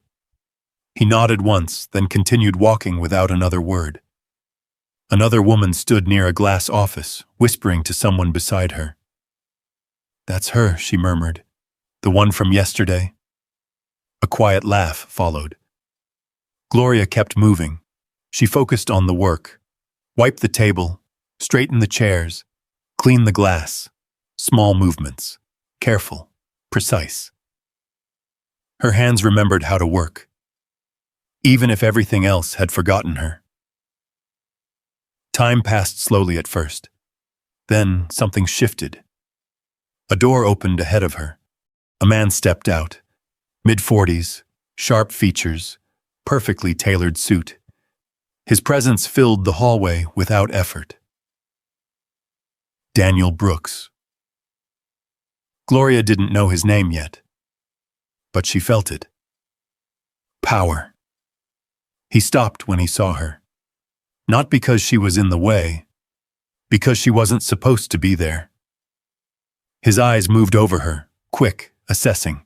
He nodded once, then continued walking without another word. Another woman stood near a glass office, whispering to someone beside her. That's her, she murmured. The one from yesterday. A quiet laugh followed. Gloria kept moving. She focused on the work. Wipe the table, straighten the chairs, clean the glass. Small movements, careful, precise. Her hands remembered how to work, even if everything else had forgotten her. Time passed slowly at first. Then something shifted. A door opened ahead of her. A man stepped out, mid-40s, sharp features, perfectly tailored suit. His presence filled the hallway without effort. Daniel Brooks. Gloria didn't know his name yet, but she felt it. Power. He stopped when he saw her. Not because she was in the way, because she wasn't supposed to be there. His eyes moved over her, quick, assessing.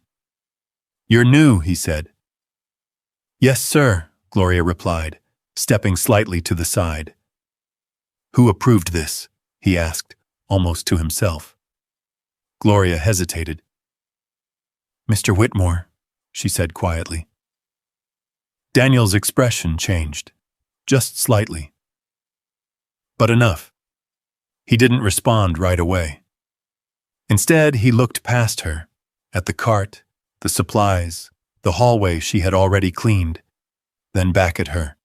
You're new, he said. Yes, sir, Gloria replied, stepping slightly to the side. Who approved this? He asked, almost to himself. Gloria hesitated. Mr. Whitmore, she said quietly. Daniel's expression changed, just slightly. But enough. He didn't respond right away. Instead, he looked past her, at the cart, the supplies, the hallway she had already cleaned, then back at her.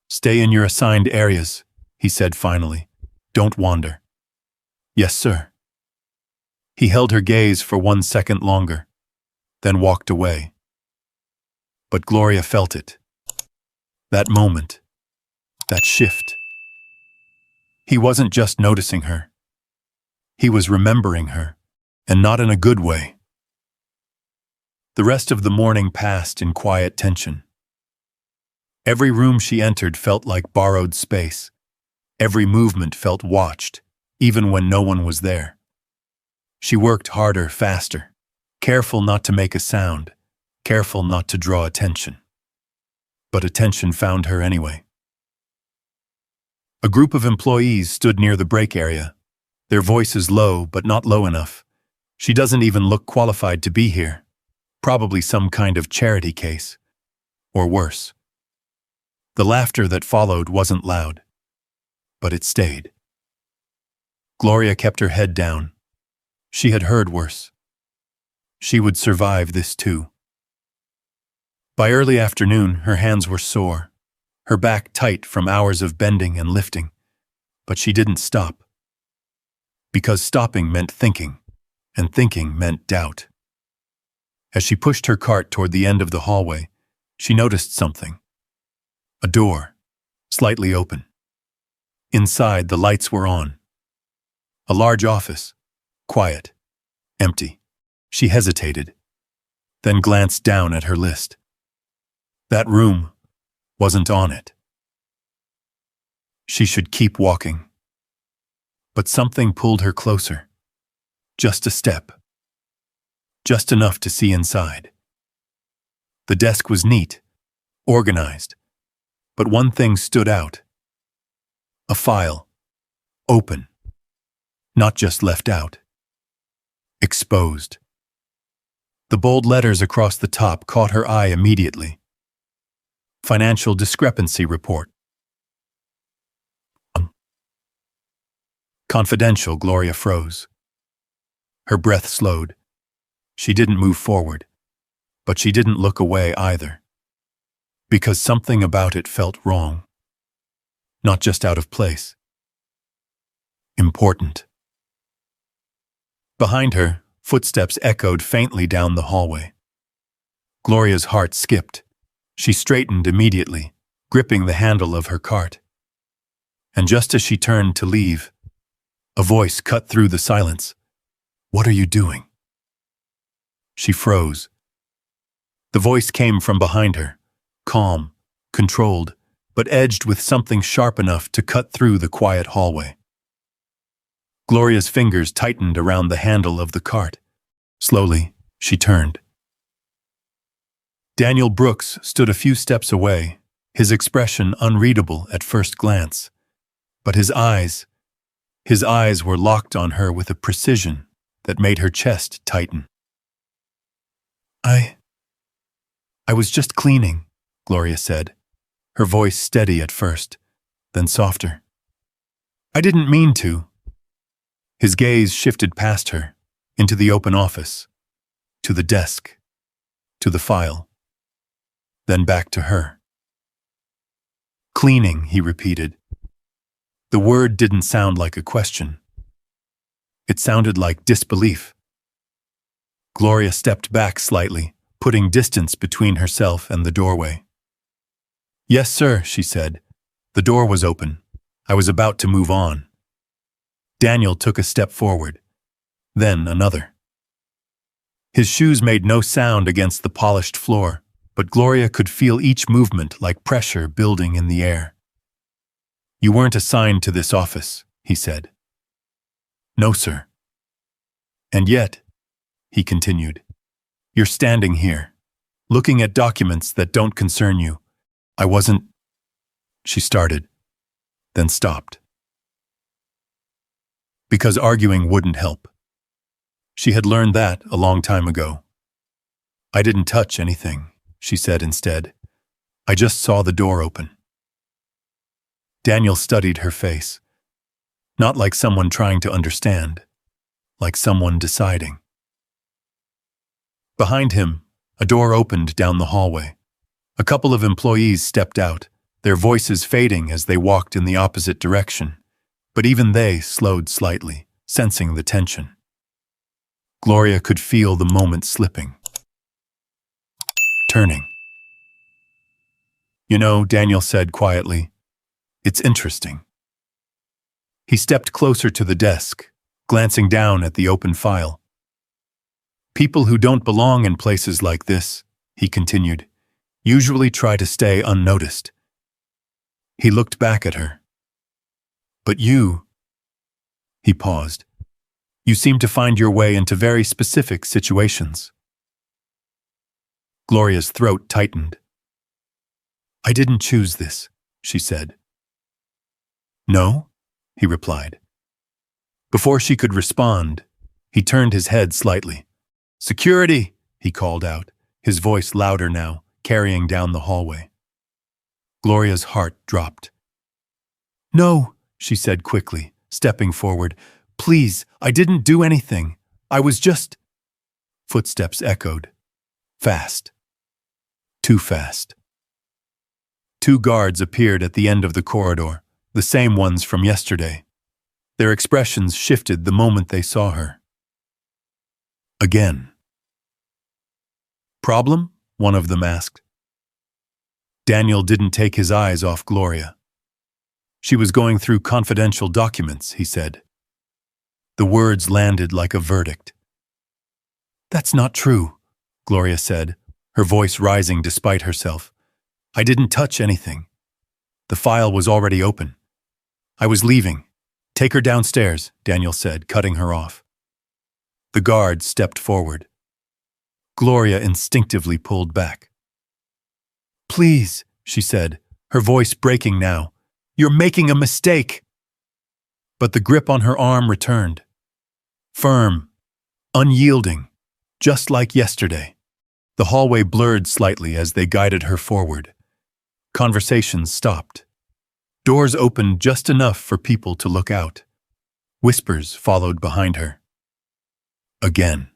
Stay in your assigned areas, he said finally. Don't wander. Yes, sir. He held her gaze for 1 second longer, then walked away. But Gloria felt it. That moment. That shift. He wasn't just noticing her. He was remembering her, and not in a good way. The rest of the morning passed in quiet tension. Every room she entered felt like borrowed space. Every movement felt watched, even when no one was there. She worked harder, faster, careful not to make a sound, careful not to draw attention. But attention found her anyway. A group of employees stood near the break area, their voices low but not low enough. She doesn't even look qualified to be here. Probably some kind of charity case. Or worse. The laughter that followed wasn't loud, but it stayed. Gloria kept her head down. She had heard worse. She would survive this too. By early afternoon, her hands were sore, her back tight from hours of bending and lifting, but she didn't stop. Because stopping meant thinking, and thinking meant doubt. As she pushed her cart toward the end of the hallway, she noticed something. A door, slightly open. Inside, the lights were on. A large office, quiet, empty. She hesitated, then glanced down at her list. That room wasn't on it. She should keep walking. But something pulled her closer. Just a step. Just enough to see inside. The desk was neat, organized, but one thing stood out. A file. Open. Not just left out. Exposed. The bold letters across the top caught her eye immediately. Financial discrepancy report. Confidential. Gloria froze. Her breath slowed. She didn't move forward, but she didn't look away either. Because something about it felt wrong. Not just out of place. Important. Behind her, footsteps echoed faintly down the hallway. Gloria's heart skipped. She straightened immediately, gripping the handle of her cart. And just as she turned to leave, a voice cut through the silence. "What are you doing?" She froze. The voice came from behind her, calm, controlled, but edged with something sharp enough to cut through the quiet hallway. Gloria's fingers tightened around the handle of the cart. Slowly, she turned. Daniel Brooks stood a few steps away, his expression unreadable at first glance. But his eyes were locked on her with a precision that made her chest tighten. I was just cleaning," Gloria said, her voice steady at first, then softer. "I didn't mean to." His gaze shifted past her, into the open office, to the desk, to the file, then back to her. "Cleaning," he repeated. The word didn't sound like a question. It sounded like disbelief. Gloria stepped back slightly, putting distance between herself and the doorway. "Yes, sir," she said. The door was open. I was about to move on. Daniel took a step forward, then another. His shoes made no sound against the polished floor, but Gloria could feel each movement like pressure building in the air. "You weren't assigned to this office," he said. "No, sir." "And yet," he continued, "you're standing here, looking at documents that don't concern you. I wasn't—" She started, then stopped. Because arguing wouldn't help. She had learned that a long time ago. "I didn't touch anything," she said instead. "I just saw the door open." Daniel studied her face. Not like someone trying to understand, like someone deciding. Behind him, a door opened down the hallway. A couple of employees stepped out, their voices fading as they walked in the opposite direction. But even they slowed slightly, sensing the tension. Gloria could feel the moment slipping, turning. "You know," Daniel said quietly, "it's interesting." He stepped closer to the desk, glancing down at the open file. "People who don't belong in places like this," he continued, "usually try to stay unnoticed." He looked back at her. "But you," he paused, "you seem to find your way into very specific situations." Gloria's throat tightened. "I didn't choose this," she said. "No?" he replied. Before she could respond, he turned his head slightly. "Security!" he called out, his voice louder now, carrying down the hallway. Gloria's heart dropped. "No," she said quickly, stepping forward. "Please, I didn't do anything. I was just—" Footsteps echoed. Fast. Too fast. Two guards appeared at the end of the corridor, the same ones from yesterday. Their expressions shifted the moment they saw her. Again. "Problem?" one of them asked. Daniel didn't take his eyes off Gloria. "She was going through confidential documents," he said. The words landed like a verdict. "That's not true," Gloria said, her voice rising despite herself. "I didn't touch anything. The file was already open. I was leaving. Take her downstairs," Daniel said, cutting her off. The guard stepped forward. Gloria instinctively pulled back. "Please," she said, her voice breaking now, "you're making a mistake." But the grip on her arm returned. Firm, unyielding, just like yesterday. The hallway blurred slightly as they guided her forward. Conversations stopped. Doors opened just enough for people to look out. Whispers followed behind her. Again.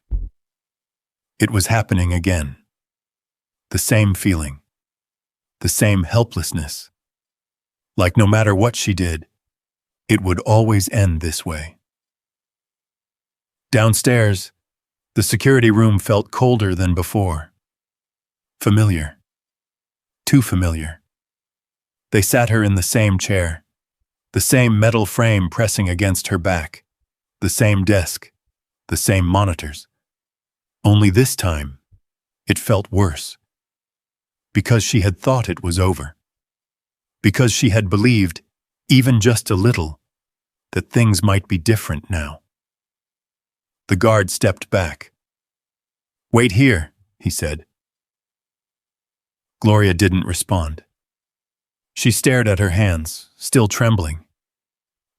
It was happening again. The same feeling. The same helplessness. Like no matter what she did, it would always end this way. Downstairs, the security room felt colder than before. Familiar. Too familiar. They sat her in the same chair, the same metal frame pressing against her back, the same desk, the same monitors. Only this time, it felt worse. Because she had thought it was over. Because she had believed, even just a little, that things might be different now. The guard stepped back. "Wait here," he said. Gloria didn't respond. She stared at her hands, still trembling.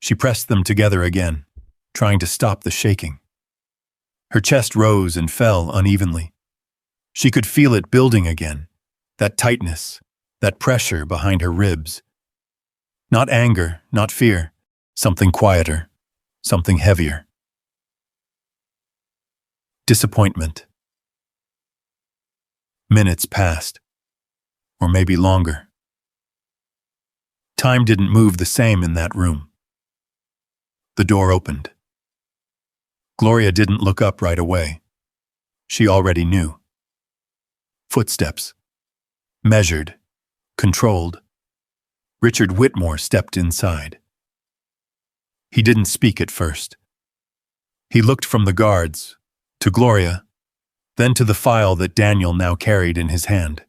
She pressed them together again, trying to stop the shaking. Her chest rose and fell unevenly. She could feel it building again, that tightness, that pressure behind her ribs. Not anger, not fear, something quieter, something heavier. Disappointment. Minutes passed, or maybe longer. Time didn't move the same in that room. The door opened. Gloria didn't look up right away. She already knew. Footsteps. Measured. Controlled. Richard Whitmore stepped inside. He didn't speak at first. He looked from the guards, to Gloria, then to the file that Daniel now carried in his hand.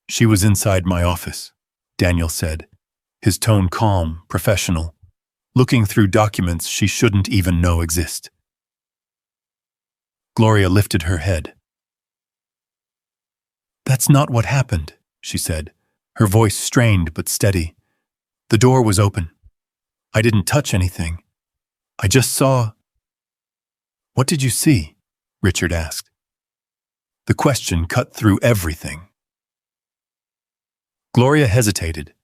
"She was inside my office," Daniel said, his tone calm, professional, looking through documents she shouldn't even know exist. Gloria lifted her head. "That's not what happened," she said, her voice strained but steady. "The door was open. I didn't touch anything. I just saw—" "What did you see?" Richard asked. The question cut through everything. Gloria hesitated.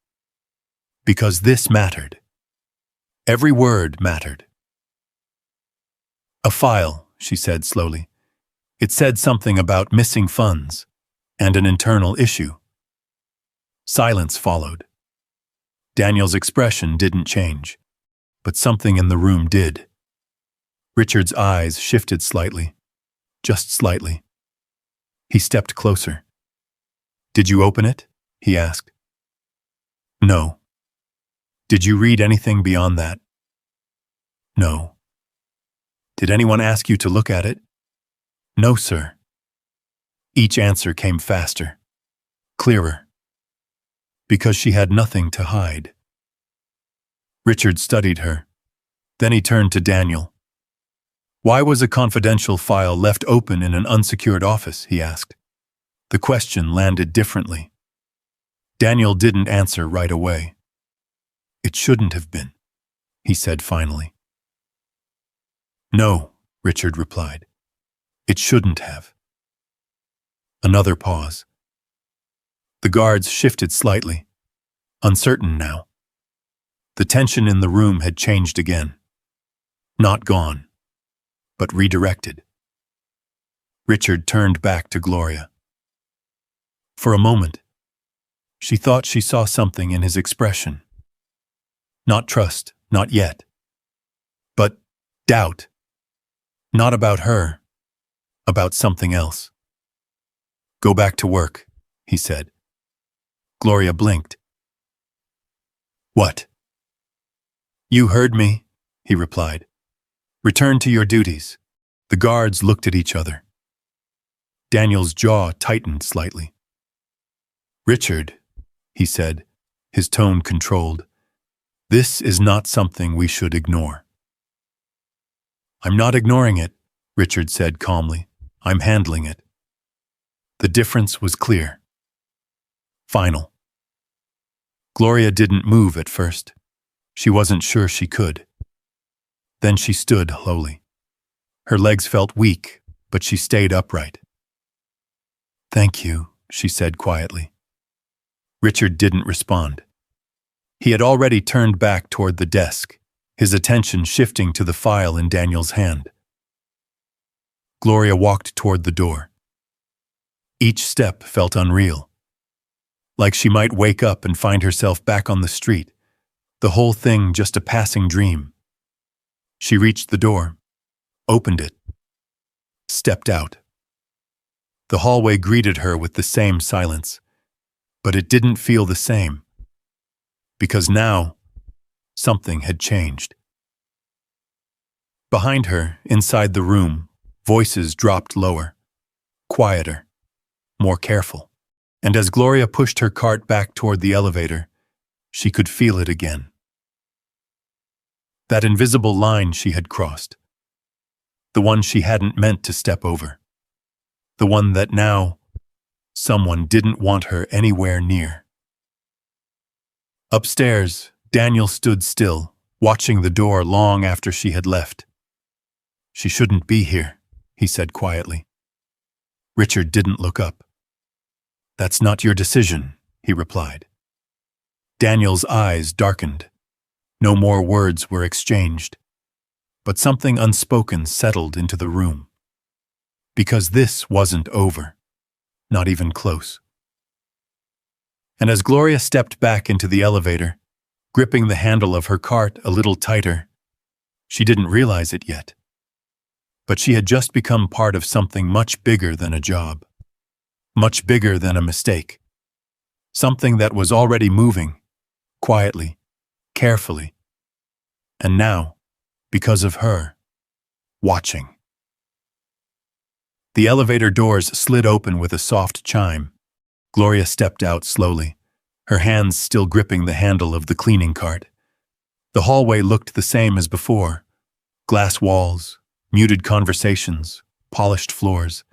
Because this mattered. Every word mattered. "A file," she said slowly. "It said something about missing funds and an internal issue." Silence followed. Daniel's expression didn't change, but something in the room did. Richard's eyes shifted slightly, just slightly. He stepped closer. "Did you open it?" he asked. "No." "Did you read anything beyond that?" "No." "Did anyone ask you to look at it?" "No, sir." Each answer came faster, clearer, because she had nothing to hide. Richard studied her. Then he turned to Daniel. "Why was a confidential file left open in an unsecured office?" he asked. The question landed differently. Daniel didn't answer right away. "It shouldn't have been," he said finally. "No," Richard replied. "It shouldn't have." Another pause. The guards shifted slightly, uncertain now. The tension in the room had changed again. Not gone, but redirected. Richard turned back to Gloria. For a moment, she thought she saw something in his expression. Not trust, not yet. But doubt. Not about her, about something else. "Go back to work," he said. Gloria blinked. "What?" "You heard me," he replied. "Return to your duties." The guards looked at each other. Daniel's jaw tightened slightly. "Richard," he said, his tone controlled, "this is not something we should ignore." "I'm not ignoring it," Richard said calmly. "I'm handling it." The difference was clear. Final. Gloria didn't move at first. She wasn't sure she could. Then she stood lowly. Her legs felt weak, but she stayed upright. "Thank you," she said quietly. Richard didn't respond. He had already turned back toward the desk, his attention shifting to the file in Daniel's hand. Gloria walked toward the door. Each step felt unreal. Like she might wake up and find herself back on the street, the whole thing just a passing dream. She reached the door, opened it, stepped out. The hallway greeted her with the same silence, but it didn't feel the same. Because now, something had changed. Behind her, inside the room, voices dropped lower, quieter, more careful. And as Gloria pushed her cart back toward the elevator, she could feel it again. That invisible line she had crossed. The one she hadn't meant to step over. The one that now, someone didn't want her anywhere near. Upstairs, Daniel stood still, watching the door long after she had left. "She shouldn't be here," he said quietly. Richard didn't look up. "That's not your decision," he replied. Daniel's eyes darkened. No more words were exchanged. But something unspoken settled into the room. Because this wasn't over. Not even close. And as Gloria stepped back into the elevator, gripping the handle of her cart a little tighter, she didn't realize it yet. But she had just become part of something much bigger than a job. Much bigger than a mistake. Something that was already moving, quietly, carefully. And now, because of her, watching. The elevator doors slid open with a soft chime. Gloria stepped out slowly, her hands still gripping the handle of the cleaning cart. The hallway looked the same as before. Glass walls, muted conversations, polished floors.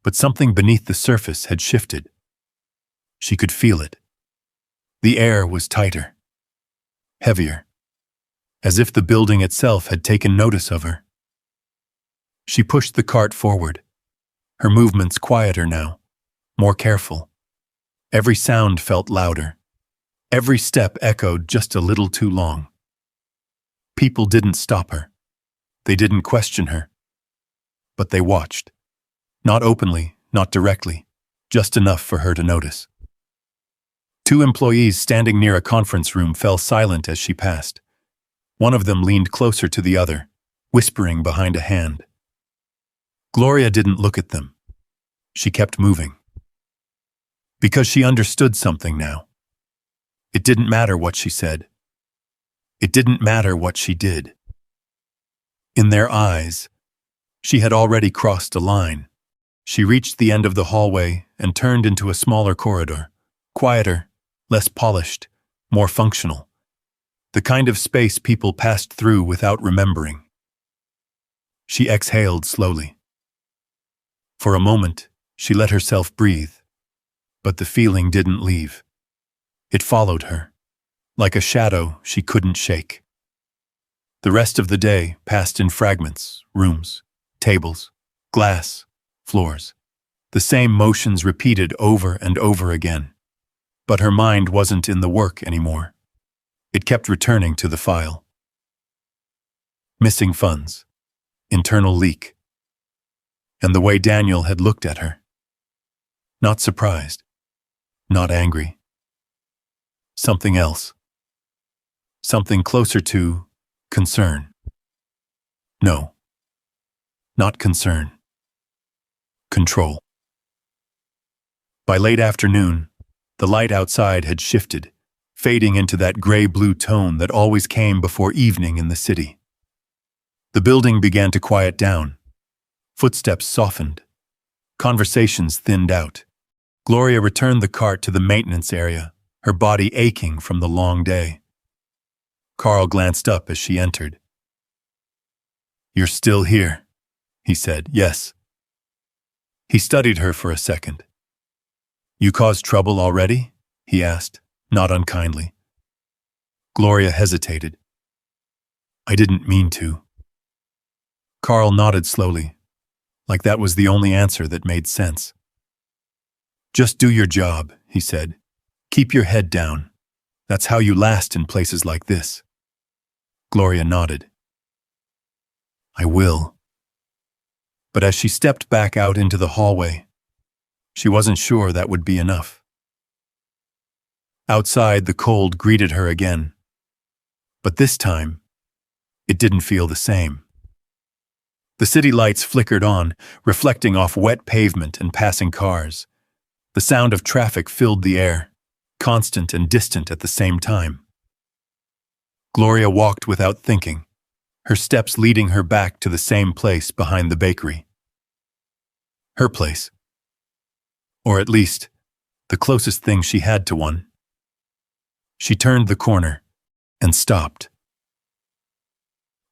But something beneath the surface had shifted. She could feel it. The air was tighter, heavier, as if the building itself had taken notice of her. She pushed the cart forward, her movements quieter now, more careful. Every sound felt louder. Every step echoed just a little too long. People didn't stop her. They didn't question her. But they watched. Not openly, not directly, just enough for her to notice. 2 employees standing near a conference room fell silent as she passed. One of them leaned closer to the other, whispering behind a hand. Gloria didn't look at them. She kept moving. Because she understood something now. It didn't matter what she said. It didn't matter what she did. In their eyes, she had already crossed a line. She reached the end of the hallway and turned into a smaller corridor, quieter, less polished, more functional. The kind of space people passed through without remembering. She exhaled slowly. For a moment, she let herself breathe, but the feeling didn't leave. It followed her, like a shadow she couldn't shake. The rest of the day passed in fragments, rooms, tables, glass, floors. The same motions repeated over and over again. But her mind wasn't in the work anymore. It kept returning to the file. Missing funds, internal leak, and the way Daniel had looked at her. Not surprised, not angry. Something else. Something closer to concern. No, not concern. Control. By late afternoon, the light outside had shifted, fading into that gray-blue tone that always came before evening in the city. The building began to quiet down. Footsteps softened. Conversations thinned out. Gloria returned the cart to the maintenance area, her body aching from the long day. Carl glanced up as she entered. "You're still here," he said. "Yes." He studied her for a second. "You caused trouble already?" he asked, not unkindly. Gloria hesitated. "I didn't mean to." Carl nodded slowly, like that was the only answer that made sense. "Just do your job," he said. "Keep your head down. That's how you last in places like this." Gloria nodded. "I will." But as she stepped back out into the hallway, she wasn't sure that would be enough. Outside, the cold greeted her again. But this time, it didn't feel the same. The city lights flickered on, reflecting off wet pavement and passing cars. The sound of traffic filled the air, constant and distant at the same time. Gloria walked without thinking, her steps leading her back to the same place behind the bakery. Her place. Or at least, the closest thing she had to one. She turned the corner and stopped.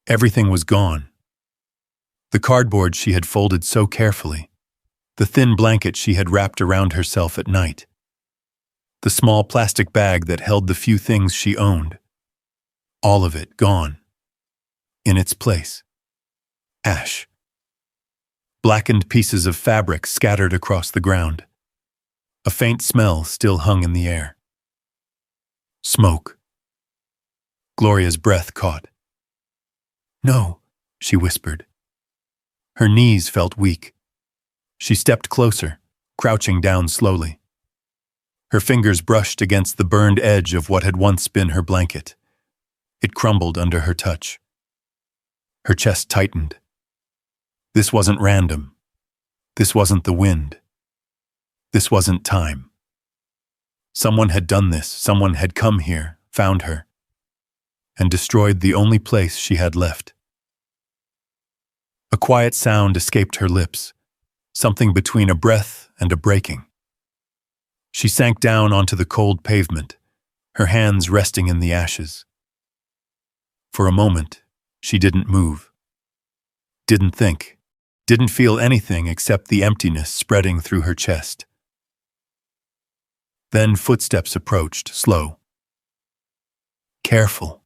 Everything was gone. The cardboard she had folded so carefully, the thin blanket she had wrapped around herself at night, the small plastic bag that held the few things she owned. All of it gone. In its place, ash. Blackened pieces of fabric scattered across the ground. A faint smell still hung in the air. Smoke. Gloria's breath caught. "No," she whispered. Her knees felt weak. She stepped closer, crouching down slowly. Her fingers brushed against the burned edge of what had once been her blanket. It crumbled under her touch. Her chest tightened. This wasn't random. This wasn't the wind. This wasn't time. Someone had done this. Someone had come here, found her, and destroyed the only place she had left. A quiet sound escaped her lips, something between a breath and a breaking. She sank down onto the cold pavement, her hands resting in the ashes. For a moment, she didn't move. Didn't think. Didn't feel anything except the emptiness spreading through her chest. Then footsteps approached, slow. Careful.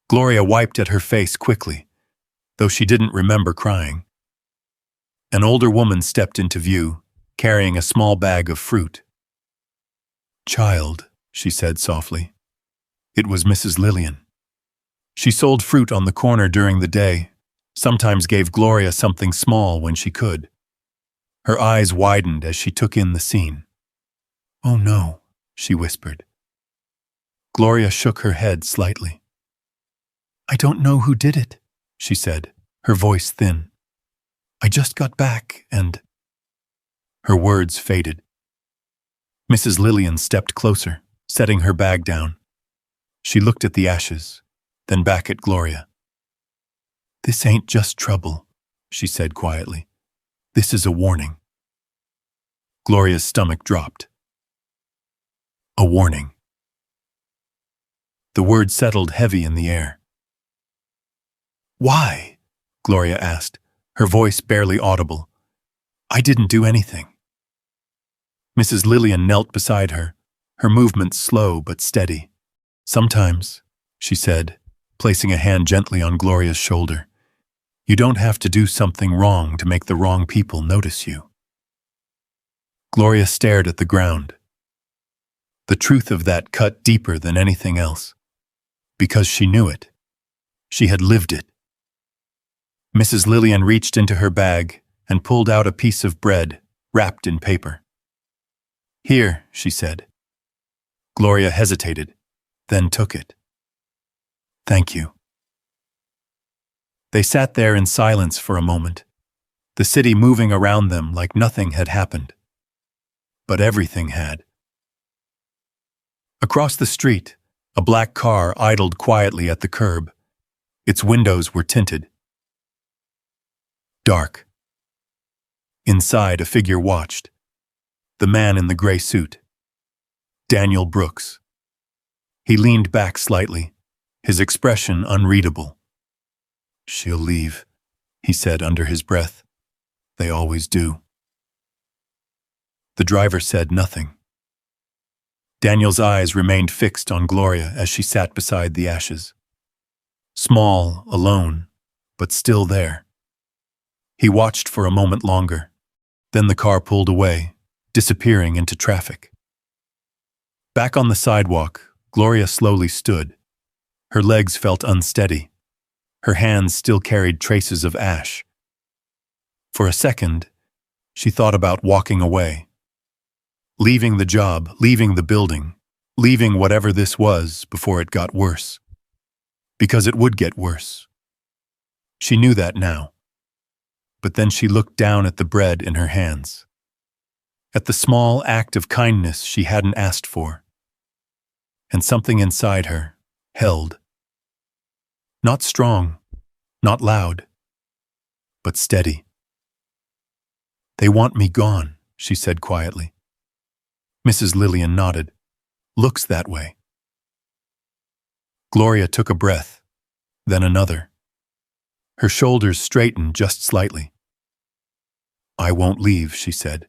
Gloria wiped at her face quickly, though she didn't remember crying. An older woman stepped into view, carrying a small bag of fruit. "Child," she said softly. It was Mrs. Lillian. She sold fruit on the corner during the day, sometimes gave Gloria something small when she could. Her eyes widened as she took in the scene. "Oh no," she whispered. Gloria shook her head slightly. "I don't know who did it," she said, her voice thin. "I just got back and—" Her words faded. Mrs. Lillian stepped closer, setting her bag down. She looked at the ashes, then back at Gloria. "This ain't just trouble," she said quietly. "This is a warning." Gloria's stomach dropped. A warning. The word settled heavy in the air. "Why?" Gloria asked, her voice barely audible. "I didn't do anything." Mrs. Lillian knelt beside her, her movements slow but steady. "Sometimes," she said, placing a hand gently on Gloria's shoulder, "you don't have to do something wrong to make the wrong people notice you." Gloria stared at the ground. The truth of that cut deeper than anything else. Because she knew it. She had lived it. Mrs. Lillian reached into her bag and pulled out a piece of bread wrapped in paper. "Here," she said. Gloria hesitated, then took it. "Thank you." They sat there in silence for a moment, the city moving around them like nothing had happened. But everything had. Across the street, a black car idled quietly at the curb. Its windows were tinted. Dark. Inside, a figure watched. The man in the gray suit. Daniel Brooks. He leaned back slightly, his expression unreadable. "She'll leave," he said under his breath. "They always do." The driver said nothing. Daniel's eyes remained fixed on Gloria as she sat beside the ashes. Small, alone, but still there. He watched for a moment longer. Then the car pulled away, disappearing into traffic. Back on the sidewalk, Gloria slowly stood. Her legs felt unsteady. Her hands still carried traces of ash. For a second, she thought about walking away. Leaving the job, leaving the building, leaving whatever this was before it got worse. Because it would get worse. She knew that now. But then she looked down at the bread in her hands. At the small act of kindness she hadn't asked for. And something inside her held. Not strong, not loud, but steady. "They want me gone," she said quietly. Mrs. Lillian nodded. "Looks that way." Gloria took a breath, then another. Her shoulders straightened just slightly. "I won't leave," she said.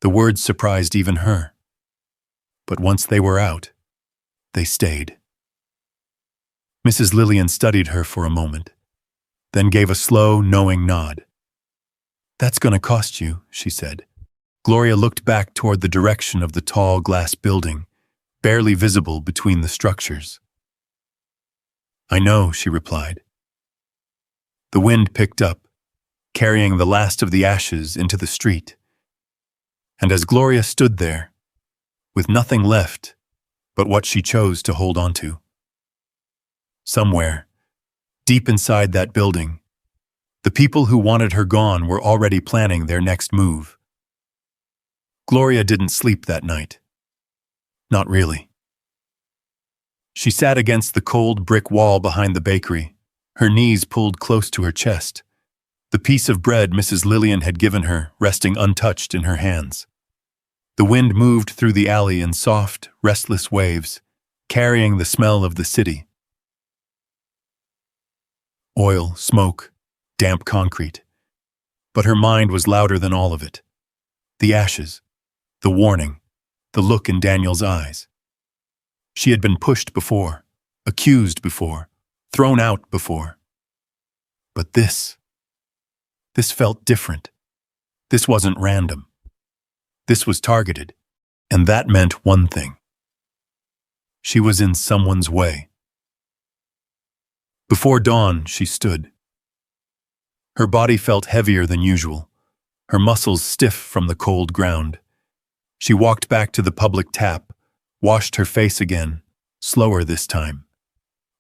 The words surprised even her. But once they were out, they stayed. Mrs. Lillian studied her for a moment, then gave a slow, knowing nod. "That's going to cost you," she said. Gloria looked back toward the direction of the tall glass building, barely visible between the structures. "I know," she replied. The wind picked up, carrying the last of the ashes into the street. And as Gloria stood there, with nothing left but what she chose to hold on to, somewhere, deep inside that building, the people who wanted her gone were already planning their next move. Gloria didn't sleep that night. Not really. She sat against the cold brick wall behind the bakery, her knees pulled close to her chest, the piece of bread Mrs. Lillian had given her resting untouched in her hands. The wind moved through the alley in soft, restless waves, carrying the smell of the city. Oil, smoke, damp concrete. But her mind was louder than all of it. The ashes, the warning, the look in Daniel's eyes. She had been pushed before, accused before, thrown out before. But this felt different. This wasn't random. This was targeted, and that meant one thing. She was in someone's way. Before dawn, she stood. Her body felt heavier than usual, her muscles stiff from the cold ground. She walked back to the public tap, washed her face again, slower this time.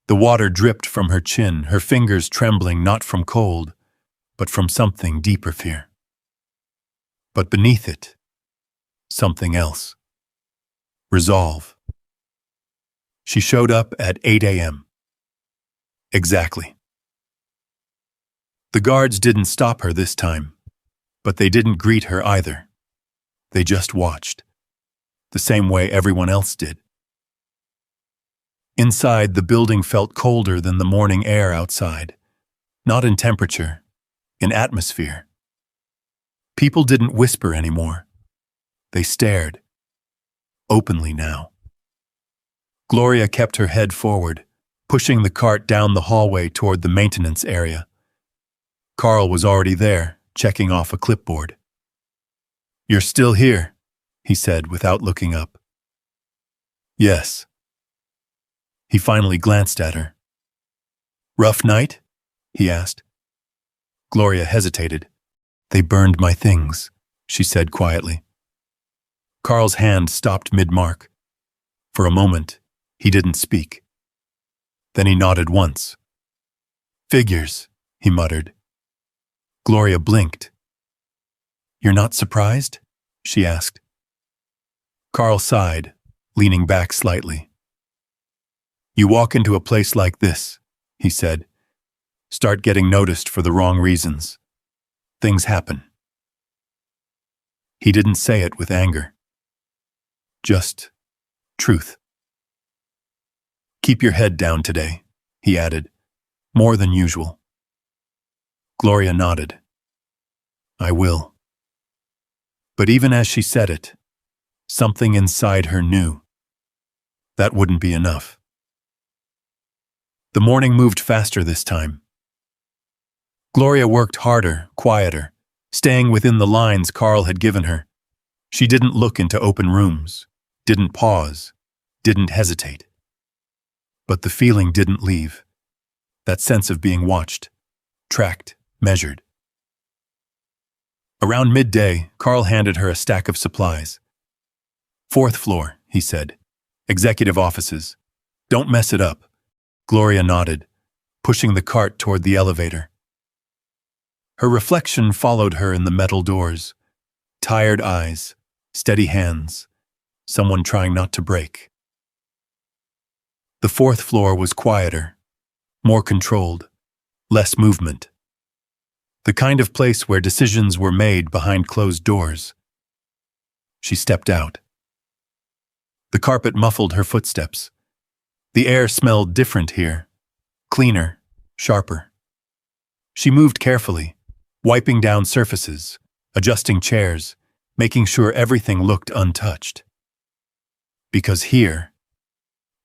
The water dripped from her chin, her fingers trembling not from cold, but from something deeper fear. But beneath it, something else. Resolve. She showed up at 8 a.m. Exactly. The guards didn't stop her this time, but they didn't greet her either. They just watched, the same way everyone else did. Inside, the building felt colder than the morning air outside, not in temperature, in atmosphere. People didn't whisper anymore. They stared, openly now. Gloria kept her head forward, pushing the cart down the hallway toward the maintenance area. Carl was already there, checking off a clipboard. "You're still here," he said without looking up. "Yes." He finally glanced at her. "Rough night?" he asked. Gloria hesitated. "They burned my things," she said quietly. Carl's hand stopped mid-mark. For a moment, he didn't speak. Then he nodded once. "Figures," he muttered. Gloria blinked. "You're not surprised?" she asked. Carl sighed, leaning back slightly. "You walk into a place like this," he said. "Start getting noticed for the wrong reasons. Things happen." He didn't say it with anger. Just truth. "Keep your head down today," he added, more than usual. Gloria nodded. "I will." But even as she said it, something inside her knew that wouldn't be enough. The morning moved faster this time. Gloria worked harder, quieter, staying within the lines Carl had given her. She didn't look into open rooms, didn't pause, didn't hesitate. But the feeling didn't leave. That sense of being watched, tracked, measured. Around midday, Carl handed her a stack of supplies. "Fourth floor," he said. "Executive offices. Don't mess it up." Gloria nodded, pushing the cart toward the elevator. Her reflection followed her in the metal doors. Tired eyes, steady hands, someone trying not to break. The fourth floor was quieter, more controlled, less movement. The kind of place where decisions were made behind closed doors. She stepped out. The carpet muffled her footsteps. The air smelled different here, cleaner, sharper. She moved carefully, wiping down surfaces, adjusting chairs, making sure everything looked untouched. Because here,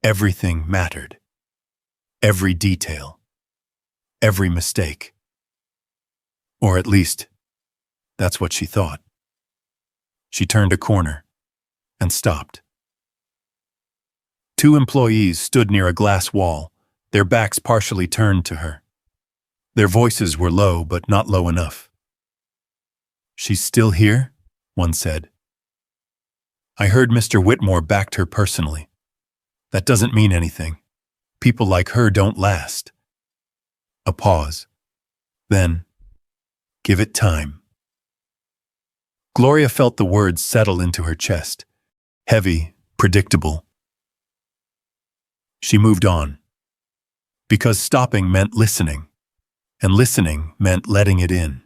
everything mattered. Every detail. Every mistake. Or at least, that's what she thought. She turned a corner and stopped. Two employees stood near a glass wall, their backs partially turned to her. Their voices were low, but not low enough. "She's still here?" one said. "I heard Mr. Whitmore backed her personally. That doesn't mean anything. People like her don't last." A pause. Then, "Give it time." Gloria felt the words settle into her chest. Heavy, predictable. She moved on. Because stopping meant listening, and listening meant letting it in.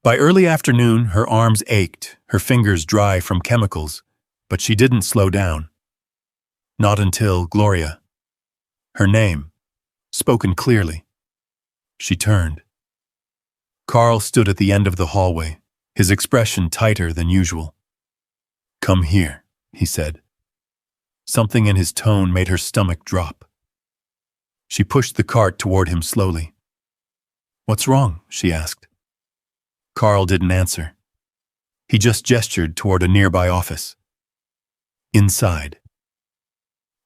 By early afternoon, her arms ached, her fingers dry from chemicals, but she didn't slow down. Not until Gloria. Her name, spoken clearly. She turned. Carl stood at the end of the hallway, his expression tighter than usual. "Come here," he said. Something in his tone made her stomach drop. She pushed the cart toward him slowly. "What's wrong?" she asked. Carl didn't answer. He just gestured toward a nearby office. Inside.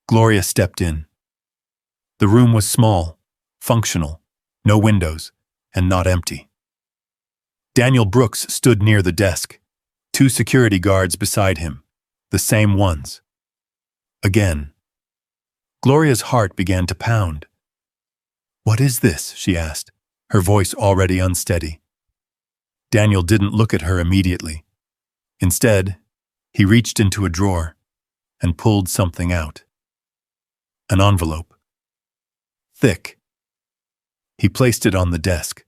Gloria stepped in. The room was small, functional, no windows, and not empty. Daniel Brooks stood near the desk, two security guards beside him, the same ones. Again. Gloria's heart began to pound. "What is this?" she asked, her voice already unsteady. Daniel didn't look at her immediately. Instead, he reached into a drawer and pulled something out. An envelope. Thick. He placed it on the desk.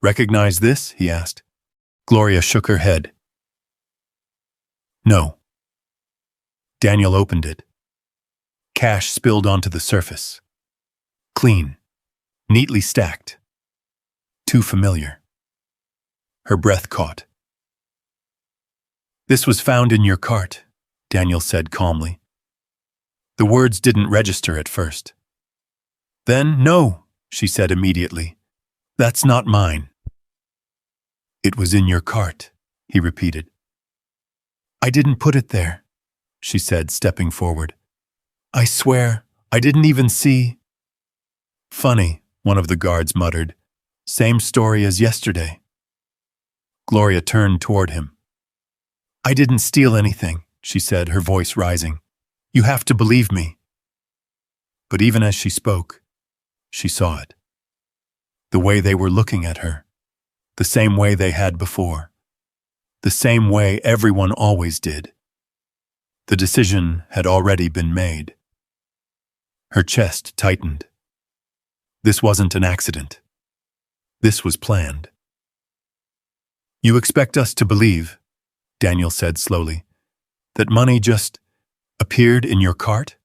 "Recognize this?" he asked. Gloria shook her head. "No." Daniel opened it. Cash spilled onto the surface. Clean. Neatly stacked. Too familiar. Her breath caught. "This was found in your cart," Daniel said calmly. The words didn't register at first. "Then, no," she said immediately. "That's not mine." "It was in your cart," he repeated. "I didn't put it there," she said, stepping forward. "I swear, I didn't even see." "Funny," one of the guards muttered. "Same story as yesterday." Gloria turned toward him. "I didn't steal anything," she said, her voice rising. "You have to believe me." But even as she spoke, she saw it. The way they were looking at her. The same way they had before. The same way everyone always did. The decision had already been made. Her chest tightened. This wasn't an accident. This was planned. "You expect us to believe," Daniel said slowly, "that money just appeared in your cart?"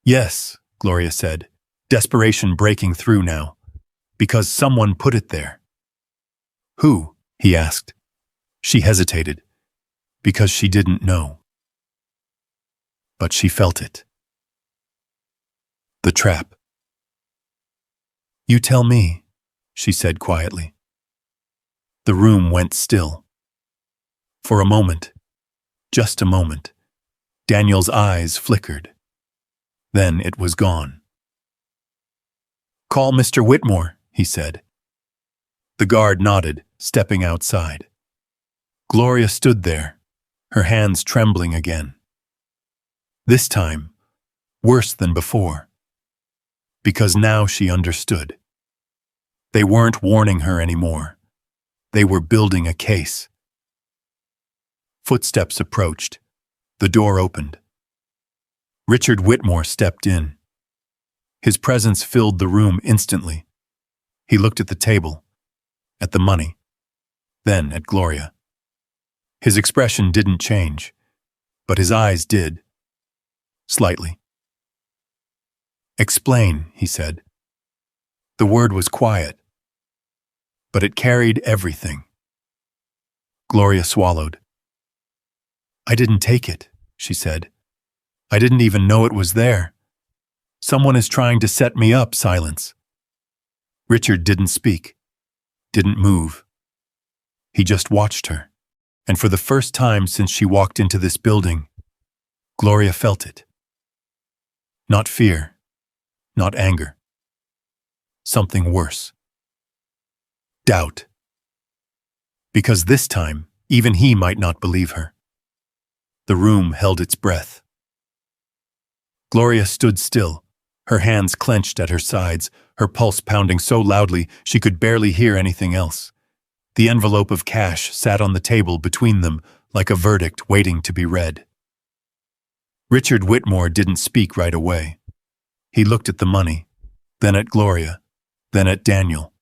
"Yes," Gloria said, desperation breaking through now, "because someone put it there." "Who?" he asked. She hesitated, because she didn't know. But she felt it. The trap. "You tell me," she said quietly. The room went still. For a moment, just a moment, Daniel's eyes flickered. Then it was gone. "Call Mr. Whitmore," he said. The guard nodded, stepping outside. Gloria stood there, her hands trembling again. This time, worse than before. Because now she understood. They weren't warning her anymore. They were building a case. Footsteps approached. The door opened. Richard Whitmore stepped in. His presence filled the room instantly. He looked at the table, at the money, then at Gloria. His expression didn't change, but his eyes did. Slightly. "Explain," he said. The word was quiet, but it carried everything. Gloria swallowed. "I didn't take it," she said. "I didn't even know it was there. Someone is trying to set me up." Silence. Richard didn't speak, didn't move. He just watched her, and for the first time since she walked into this building, Gloria felt it. Not fear, not anger. Something worse. Doubt. Because this time, even he might not believe her. The room held its breath. Gloria stood still, her hands clenched at her sides, her pulse pounding so loudly she could barely hear anything else. The envelope of cash sat on the table between them like a verdict waiting to be read. Richard Whitmore didn't speak right away. He looked at the money, then at Gloria, then at Daniel.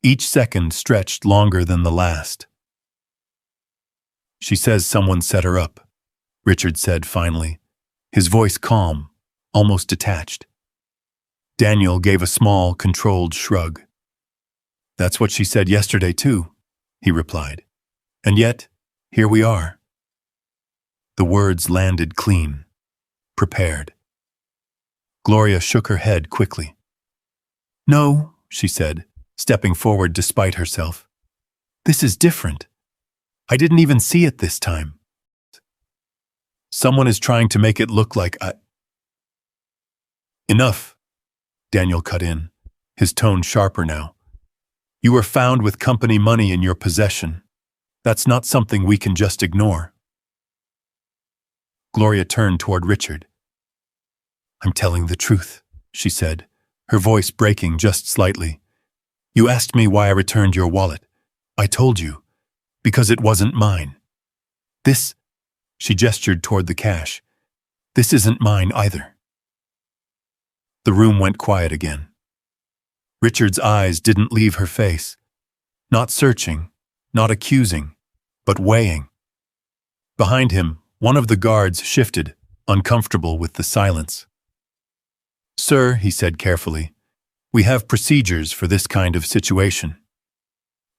Each second stretched longer than the last. "She says someone set her up," Richard said finally, his voice calm, almost detached. Daniel gave a small, controlled shrug. "That's what she said yesterday too," he replied. "And yet, here we are." The words landed clean, prepared. Gloria shook her head quickly. "No," she said, stepping forward despite herself. "This is different. I didn't even see it this time. Someone is trying to make it look like I—" "Enough," Daniel cut in, his tone sharper now. "You were found with company money in your possession. That's not something we can just ignore." Gloria turned toward Richard. I'm telling the truth, she said, her voice breaking just slightly. You asked me why I returned your wallet. I told you, because it wasn't mine. This, she gestured toward the cash, this isn't mine either. The room went quiet again. Richard's eyes didn't leave her face. Not searching, not accusing, but weighing. Behind him, one of the guards shifted, uncomfortable with the silence. Sir, he said carefully, we have procedures for this kind of situation.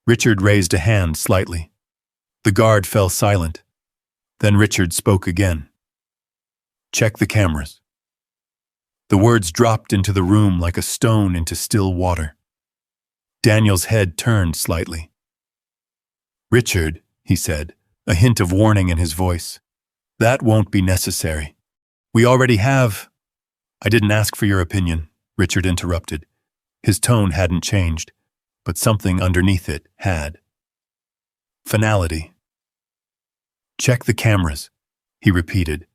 Richard raised a hand slightly. The guard fell silent. Then Richard spoke again. Check the cameras. The words dropped into the room like a stone into still water. Daniel's head turned slightly. Richard, he said, a hint of warning in his voice. That won't be necessary. We already have... I didn't ask for your opinion, Richard interrupted. His tone hadn't changed, but something underneath it had. Finality. Check the cameras, he repeated.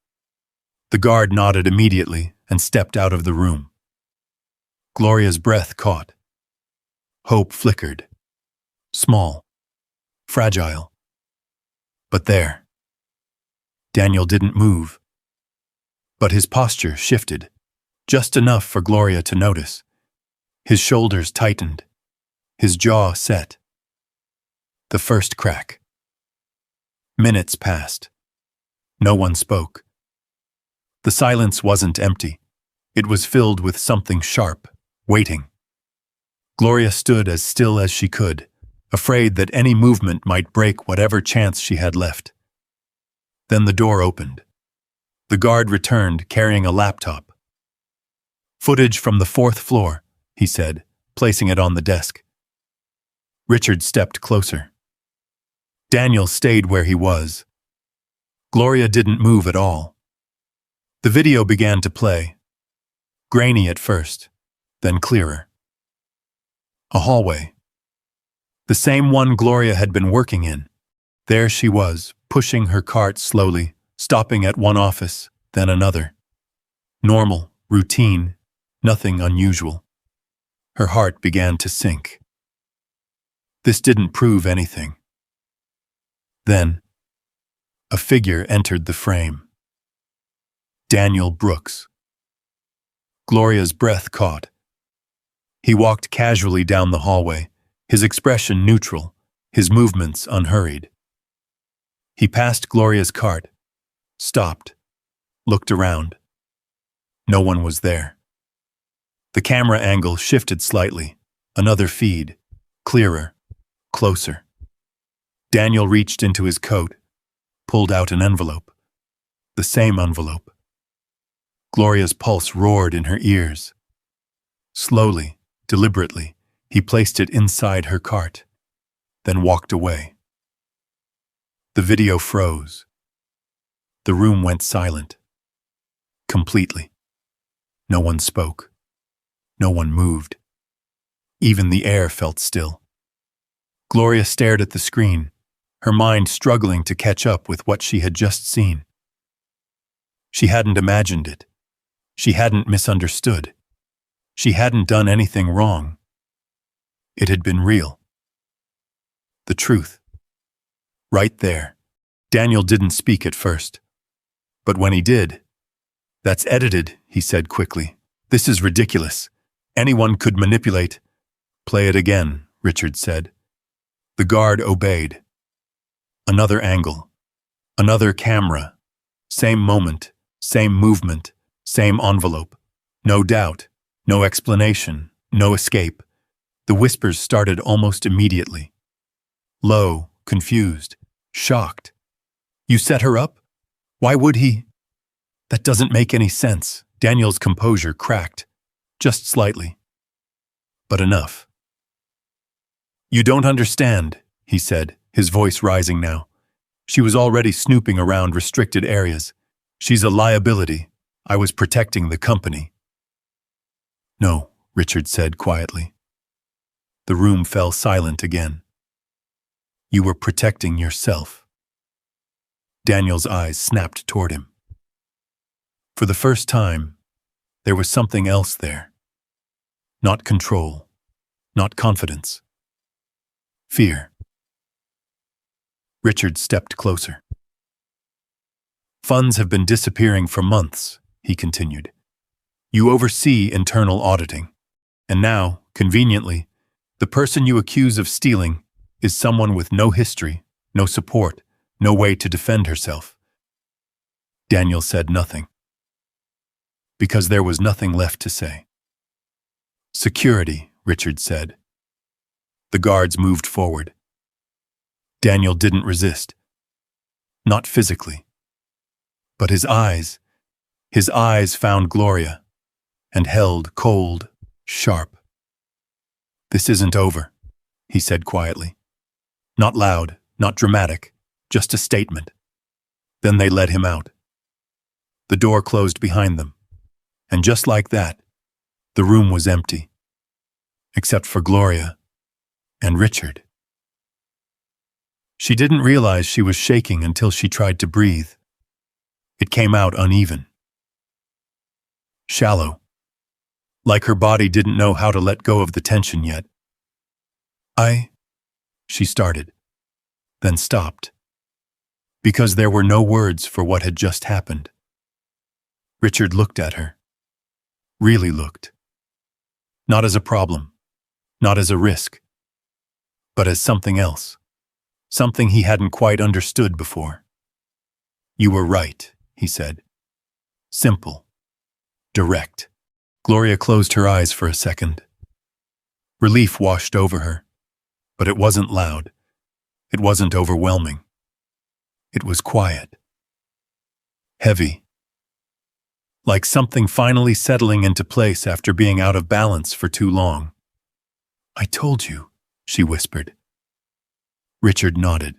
The guard nodded immediately and stepped out of the room. Gloria's breath caught. Hope flickered. Small. Fragile. But there. Daniel didn't move. But his posture shifted, just enough for Gloria to notice. His shoulders tightened. His jaw set. The first crack. Minutes passed. No one spoke. The silence wasn't empty. It was filled with something sharp, waiting. Gloria stood as still as she could, afraid that any movement might break whatever chance she had left. Then the door opened. The guard returned, carrying a laptop. Footage from the 4th floor, he said, placing it on the desk. Richard stepped closer. Daniel stayed where he was. Gloria didn't move at all. The video began to play. Grainy at first, then clearer. A hallway. The same one Gloria had been working in. There she was, pushing her cart slowly, stopping at one office, then another. Normal, routine, nothing unusual. Her heart began to sink. This didn't prove anything. Then, a figure entered the frame. Daniel Brooks. Gloria's breath caught. He walked casually down the hallway, his expression neutral, his movements unhurried. He passed Gloria's cart, stopped, looked around. No one was there. The camera angle shifted slightly, another feed, clearer, closer. Daniel reached into his coat, pulled out an envelope. The same envelope. Gloria's pulse roared in her ears. Slowly, deliberately, he placed it inside her cart, then walked away. The video froze. The room went silent. Completely. No one spoke. No one moved. Even the air felt still. Gloria stared at the screen, her mind struggling to catch up with what she had just seen. She hadn't imagined it. She hadn't misunderstood. She hadn't done anything wrong. It had been real. The truth. Right there. Daniel didn't speak at first. But when he did, "That's edited," he said quickly. "This is ridiculous. Anyone could manipulate." "Play it again," Richard said. The guard obeyed. Another angle. Another camera. Same moment, same movement, same envelope. No doubt, no explanation, no escape. The whispers started almost immediately. Low, confused, shocked. "You set her up? Why would he?" "That doesn't make any sense." Daniel's composure cracked, just slightly. But enough. "You don't understand," he said, his voice rising now. "She was already snooping around restricted areas. She's a liability. I was protecting the company." "No," Richard said quietly. The room fell silent again. "You were protecting yourself." Daniel's eyes snapped toward him. For the first time, there was something else there. Not control, not confidence. Fear. Richard stepped closer. Funds have been disappearing for months, he continued. You oversee internal auditing. And now, conveniently, the person you accuse of stealing is someone with no history, no support, no way to defend herself. Daniel said nothing. Because there was nothing left to say. Security, Richard said. The guards moved forward. Daniel didn't resist. Not physically. But his eyes found Gloria and held cold, sharp. This isn't over, he said quietly. Not loud, not dramatic, just a statement. Then they led him out. The door closed behind them, and just like that, the room was empty, except for Gloria and Richard. She didn't realize she was shaking until she tried to breathe. It came out uneven. Shallow. Like her body didn't know how to let go of the tension yet. She started, then stopped, because there were no words for what had just happened. Richard looked at her. Really looked. Not as a problem, not as a risk, but as something else. Something he hadn't quite understood before. You were right, he said. Simple. Direct. Gloria closed her eyes for a second. Relief washed over her, but it wasn't loud. It wasn't overwhelming. It was quiet. Heavy. Like something finally settling into place after being out of balance for too long. I told you, she whispered. Richard nodded.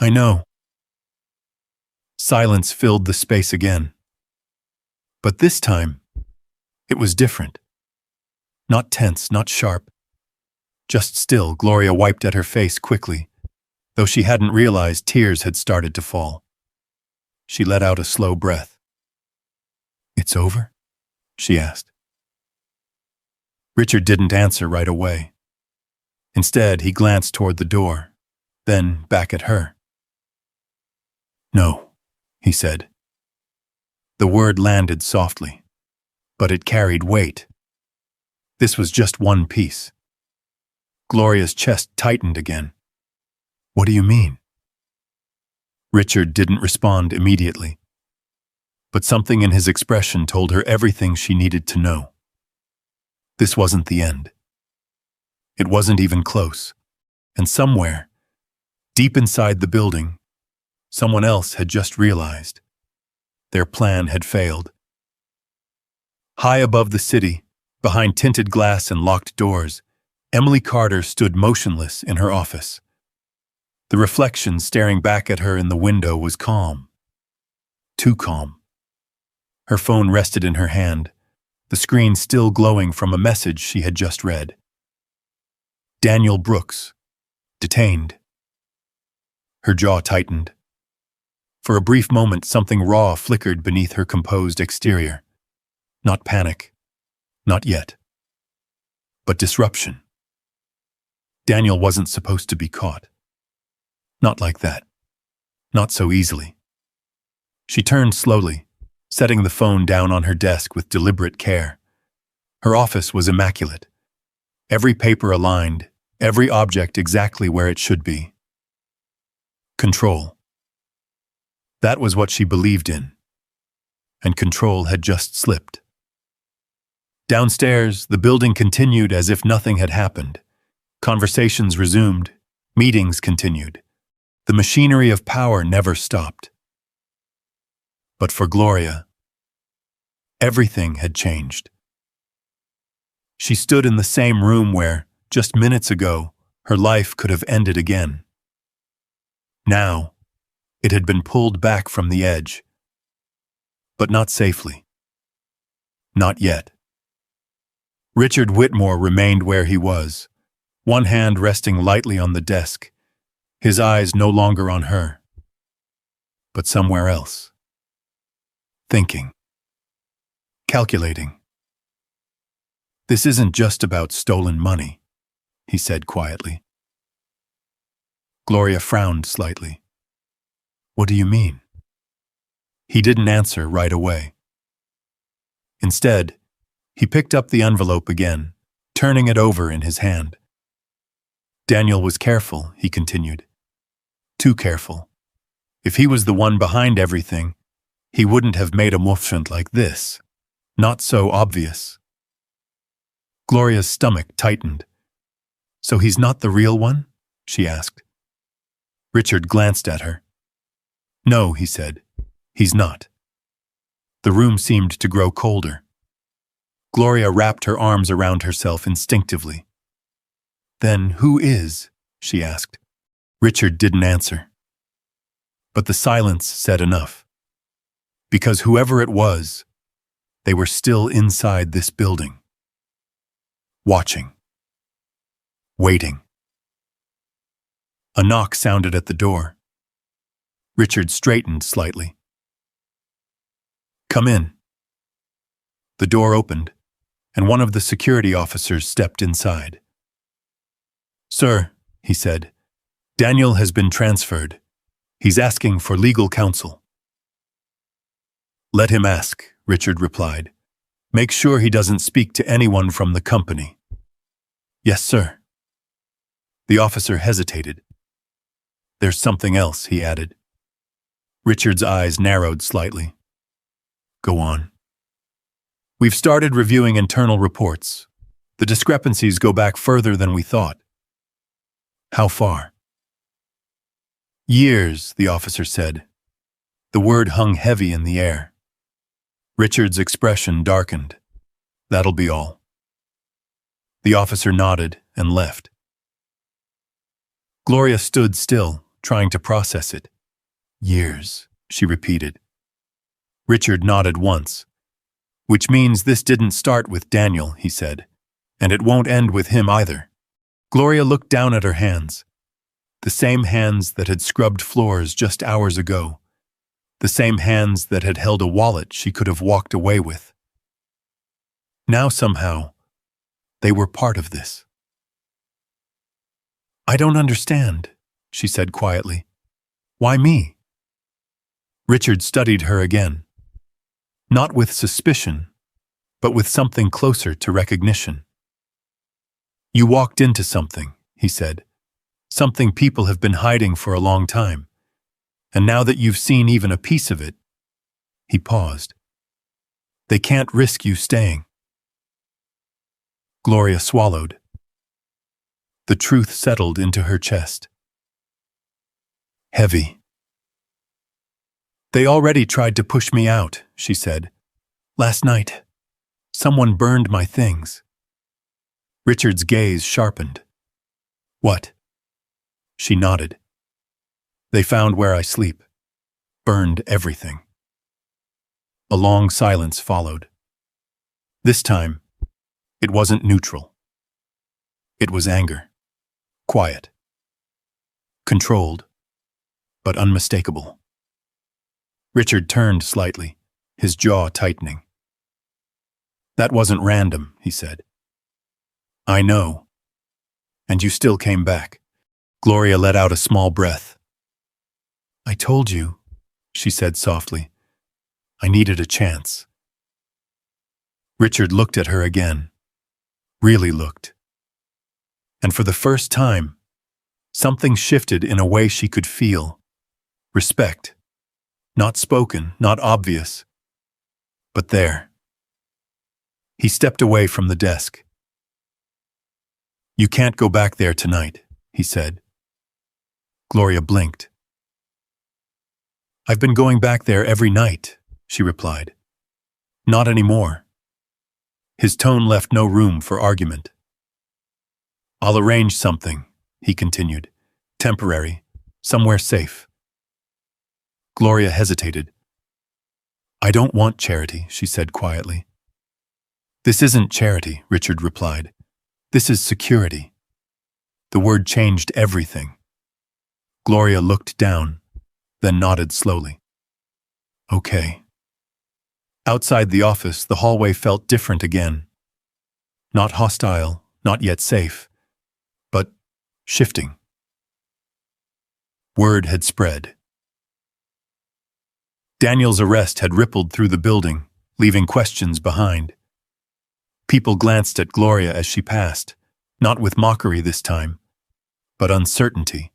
I know. Silence filled the space again. But this time, it was different. Not tense, not sharp. Just still, Gloria wiped at her face quickly, though she hadn't realized tears had started to fall. She let out a slow breath. It's over? She asked. Richard didn't answer right away. Instead, he glanced toward the door, then back at her. No, he said. The word landed softly, but it carried weight. This was just one piece. Gloria's chest tightened again. What do you mean? Richard didn't respond immediately, but something in his expression told her everything she needed to know. This wasn't the end. It wasn't even close, and somewhere, deep inside the building, someone else had just realized. Their plan had failed. High above the city, behind tinted glass and locked doors, Emily Carter stood motionless in her office. The reflection staring back at her in the window was calm. Too calm. Her phone rested in her hand, the screen still glowing from a message she had just read. Daniel Brooks, detained. Her jaw tightened. For a brief moment, something raw flickered beneath her composed exterior. Not panic. Not yet. But disruption. Daniel wasn't supposed to be caught. Not like that. Not so easily. She turned slowly, setting the phone down on her desk with deliberate care. Her office was immaculate. Every paper aligned, every object exactly where it should be. Control. That was what she believed in. And control had just slipped. Downstairs, the building continued as if nothing had happened. Conversations resumed. Meetings continued. The machinery of power never stopped. But for Gloria, everything had changed. She stood in the same room where, just minutes ago, her life could have ended again. Now, it had been pulled back from the edge. But not safely. Not yet. Richard Whitmore remained where he was, one hand resting lightly on the desk, his eyes no longer on her, but somewhere else. Thinking. calculating. This isn't just about stolen money, he said quietly. Gloria frowned slightly. What do you mean? He didn't answer right away. Instead, he picked up the envelope again, turning it over in his hand. Daniel was careful, he continued. Too careful. If he was the one behind everything, he wouldn't have made a movement like this. Not so obvious. Gloria's stomach tightened. So he's not the real one? She asked. Richard glanced at her. No, he said. He's not. The room seemed to grow colder. Gloria wrapped her arms around herself instinctively. Then who is? She asked. Richard didn't answer. But the silence said enough. Because whoever it was, they were still inside this building. Watching. Waiting. A knock sounded at the door. Richard straightened slightly. Come in. The door opened, and one of the security officers stepped inside. Sir, he said, Daniel has been transferred. He's asking for legal counsel. Let him ask, Richard replied. Make sure he doesn't speak to anyone from the company. Yes, sir. The officer hesitated. There's something else, he added. Richard's eyes narrowed slightly. Go on. We've started reviewing internal reports. The discrepancies go back further than we thought. How far? Years, the officer said. The word hung heavy in the air. Richard's expression darkened. That'll be all. The officer nodded and left. Gloria stood still, trying to process it. Years, she repeated. Richard nodded once. Which means this didn't start with Daniel, he said, and it won't end with him either. Gloria looked down at her hands. The same hands that had scrubbed floors just hours ago. The same hands that had held a wallet she could have walked away with. Now somehow, they were part of this. I don't understand, she said quietly. Why me? Richard studied her again. Not with suspicion, but with something closer to recognition. You walked into something, he said. Something people have been hiding for a long time. And now that you've seen even a piece of it, he paused. They can't risk you staying. Gloria swallowed. The truth settled into her chest. Heavy. They already tried to push me out, she said. Last night, someone burned my things. Richard's gaze sharpened. What? She nodded. They found where I sleep. Burned everything. A long silence followed. This time, it wasn't neutral. It was anger. Quiet. Controlled, but unmistakable. Richard turned slightly, his jaw tightening. That wasn't random, he said. I know. And you still came back. Gloria let out a small breath. I told you, she said softly. I needed a chance. Richard looked at her again. Really looked. And for the first time, something shifted in a way she could feel. Respect. Not spoken, not obvious, but there. He stepped away from the desk. You can't go back there tonight, he said. Gloria blinked. I've been going back there every night, she replied. Not anymore. His tone left no room for argument. I'll arrange something, he continued. Temporary, somewhere safe. Gloria hesitated. I don't want charity, she said quietly. This isn't charity, Richard replied. This is security. The word changed everything. Gloria looked down, then nodded slowly. Okay. Outside the office, the hallway felt different again. Not hostile, not yet safe, but shifting. Word had spread. Daniel's arrest had rippled through the building, leaving questions behind. People glanced at Gloria as she passed, not with mockery this time, but uncertainty,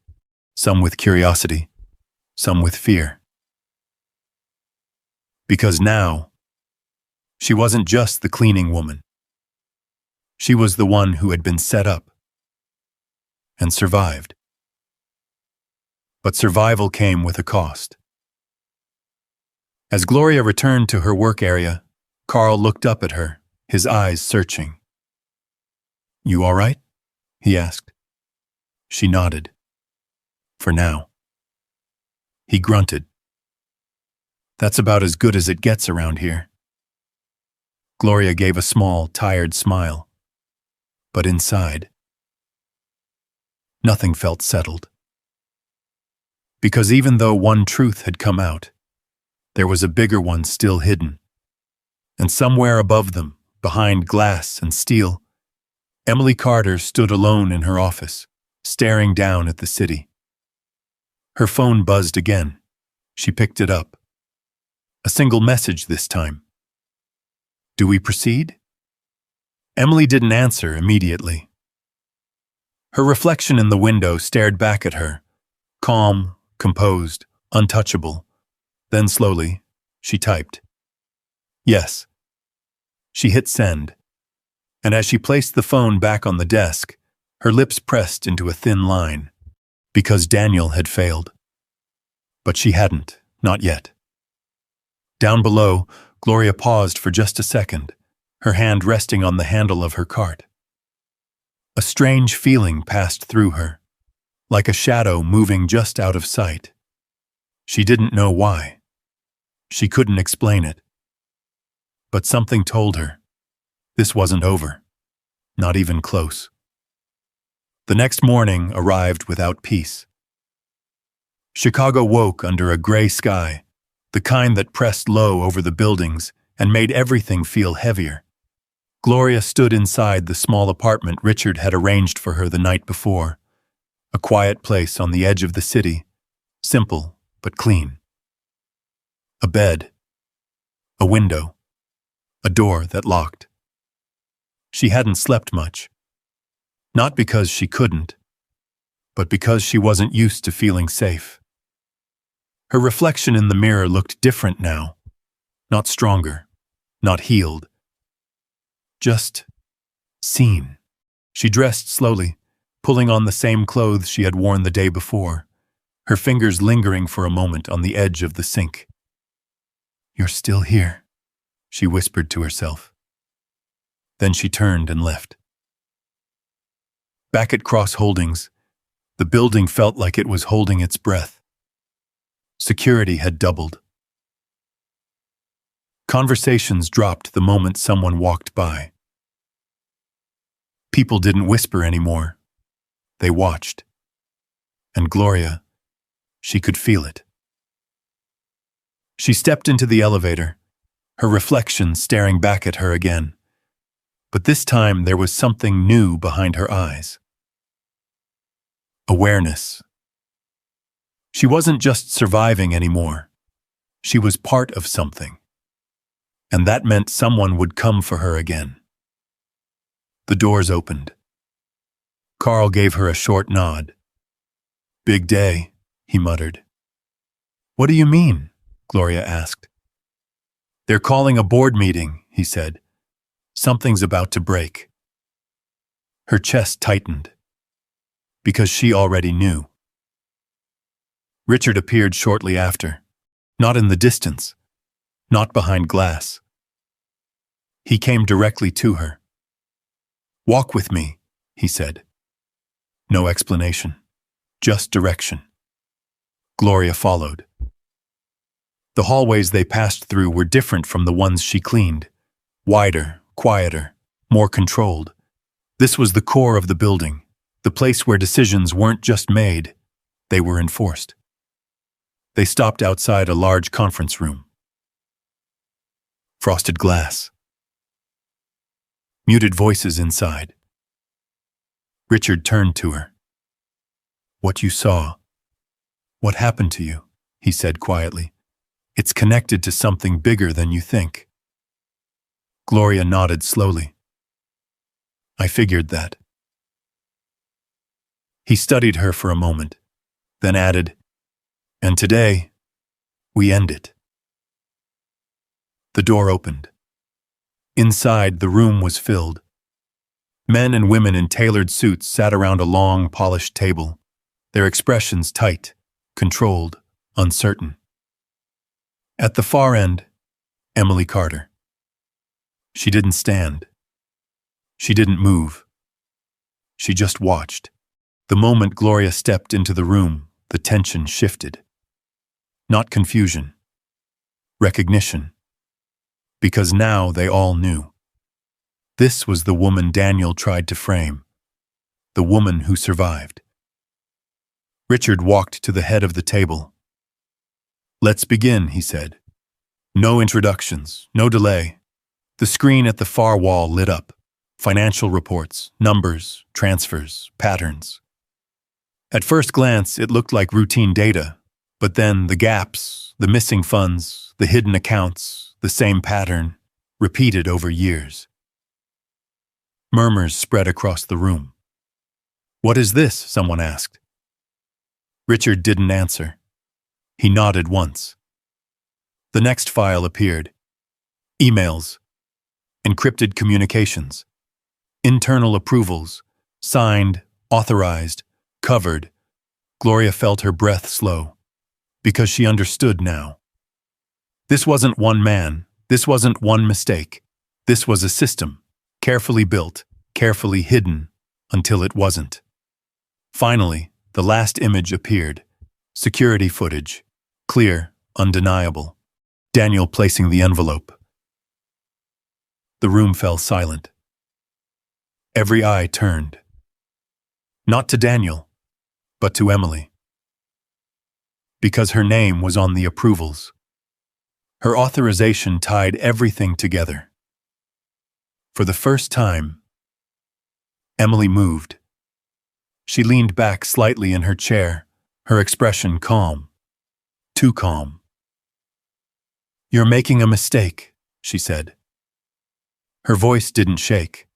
some with curiosity, some with fear. Because now, she wasn't just the cleaning woman. She was the one who had been set up and survived. But survival came with a cost. As Gloria returned to her work area, Carl looked up at her, his eyes searching. "You all right?" he asked. She nodded. "For now." He grunted. "That's about as good as it gets around here." Gloria gave a small, tired smile. But inside, nothing felt settled. Because even though one truth had come out, there was a bigger one still hidden. And somewhere above them, behind glass and steel, Emily Carter stood alone in her office, staring down at the city. Her phone buzzed again. She picked it up. A single message this time. "Do we proceed?" Emily didn't answer immediately. Her reflection in the window stared back at her, calm, composed, untouchable. Then slowly, she typed, "Yes." She hit send, and as she placed the phone back on the desk, her lips pressed into a thin line, because Daniel had failed. But she hadn't, not yet. Down below, Gloria paused for just a second, her hand resting on the handle of her cart. A strange feeling passed through her, like a shadow moving just out of sight. She didn't know why. She couldn't explain it. But something told her this wasn't over, not even close. The next morning arrived without peace. Chicago woke under a gray sky, the kind that pressed low over the buildings and made everything feel heavier. Gloria stood inside the small apartment Richard had arranged for her the night before, a quiet place on the edge of the city, simple but clean. A bed, a window, a door that locked. She hadn't slept much. Not because she couldn't, but because she wasn't used to feeling safe. Her reflection in the mirror looked different now. Not stronger, not healed. Just seen. She dressed slowly, pulling on the same clothes she had worn the day before, her fingers lingering for a moment on the edge of the sink. "You're still here," she whispered to herself. Then she turned and left. Back at Cross Holdings, the building felt like it was holding its breath. Security had doubled. Conversations dropped the moment someone walked by. People didn't whisper anymore. They watched. And Gloria, she could feel it. She stepped into the elevator, her reflection staring back at her again. But this time there was something new behind her eyes. Awareness. She wasn't just surviving anymore. She was part of something. And that meant someone would come for her again. The doors opened. Carl gave her a short nod. "Big day," he muttered. "What do you mean?" Gloria asked. "They're calling a board meeting," he said. "Something's about to break." Her chest tightened, because she already knew. Richard appeared shortly after, not in the distance, not behind glass. He came directly to her. "Walk with me," he said. No explanation, just direction. Gloria followed. The hallways they passed through were different from the ones she cleaned. Wider, quieter, more controlled. This was the core of the building, the place where decisions weren't just made, they were enforced. They stopped outside a large conference room. frosted glass, muted voices inside. Richard turned to her. "What you saw, what happened to you," he said quietly. "It's connected to something bigger than you think." Gloria nodded slowly. "I figured that." He studied her for a moment, then added, "And today, we end it." The door opened. Inside, the room was filled. Men and women in tailored suits sat around a long, polished table, their expressions tight, controlled, uncertain. At the far end, Emily Carter. She didn't stand. She didn't move. She just watched. The moment Gloria stepped into the room, the tension shifted. Not confusion. Recognition. Because now they all knew. This was the woman Daniel tried to frame. The woman who survived. Richard walked to the head of the table. "Let's begin," he said. No introductions, no delay. The screen at the far wall lit up. Financial reports, numbers, transfers, patterns. At first glance, it looked like routine data, but then the gaps, the missing funds, the hidden accounts, the same pattern, repeated over years. Murmurs spread across the room. "What is this?" someone asked. Richard didn't answer. He nodded once. The next file appeared. Emails. Encrypted communications. Internal approvals. Signed, authorized, covered. Gloria felt her breath slow, because she understood now. This wasn't one man. This wasn't one mistake. This was a system, carefully built, carefully hidden, until it wasn't. Finally, the last image appeared. Security footage. Clear, undeniable. Daniel placing the envelope. The room fell silent. Every eye turned. Not to Daniel, but to Emily. Because her name was on the approvals. Her authorization tied everything together. For the first time, Emily moved. She leaned back slightly in her chair, her expression calm. Too calm. "You're making a mistake," she said. Her voice didn't shake.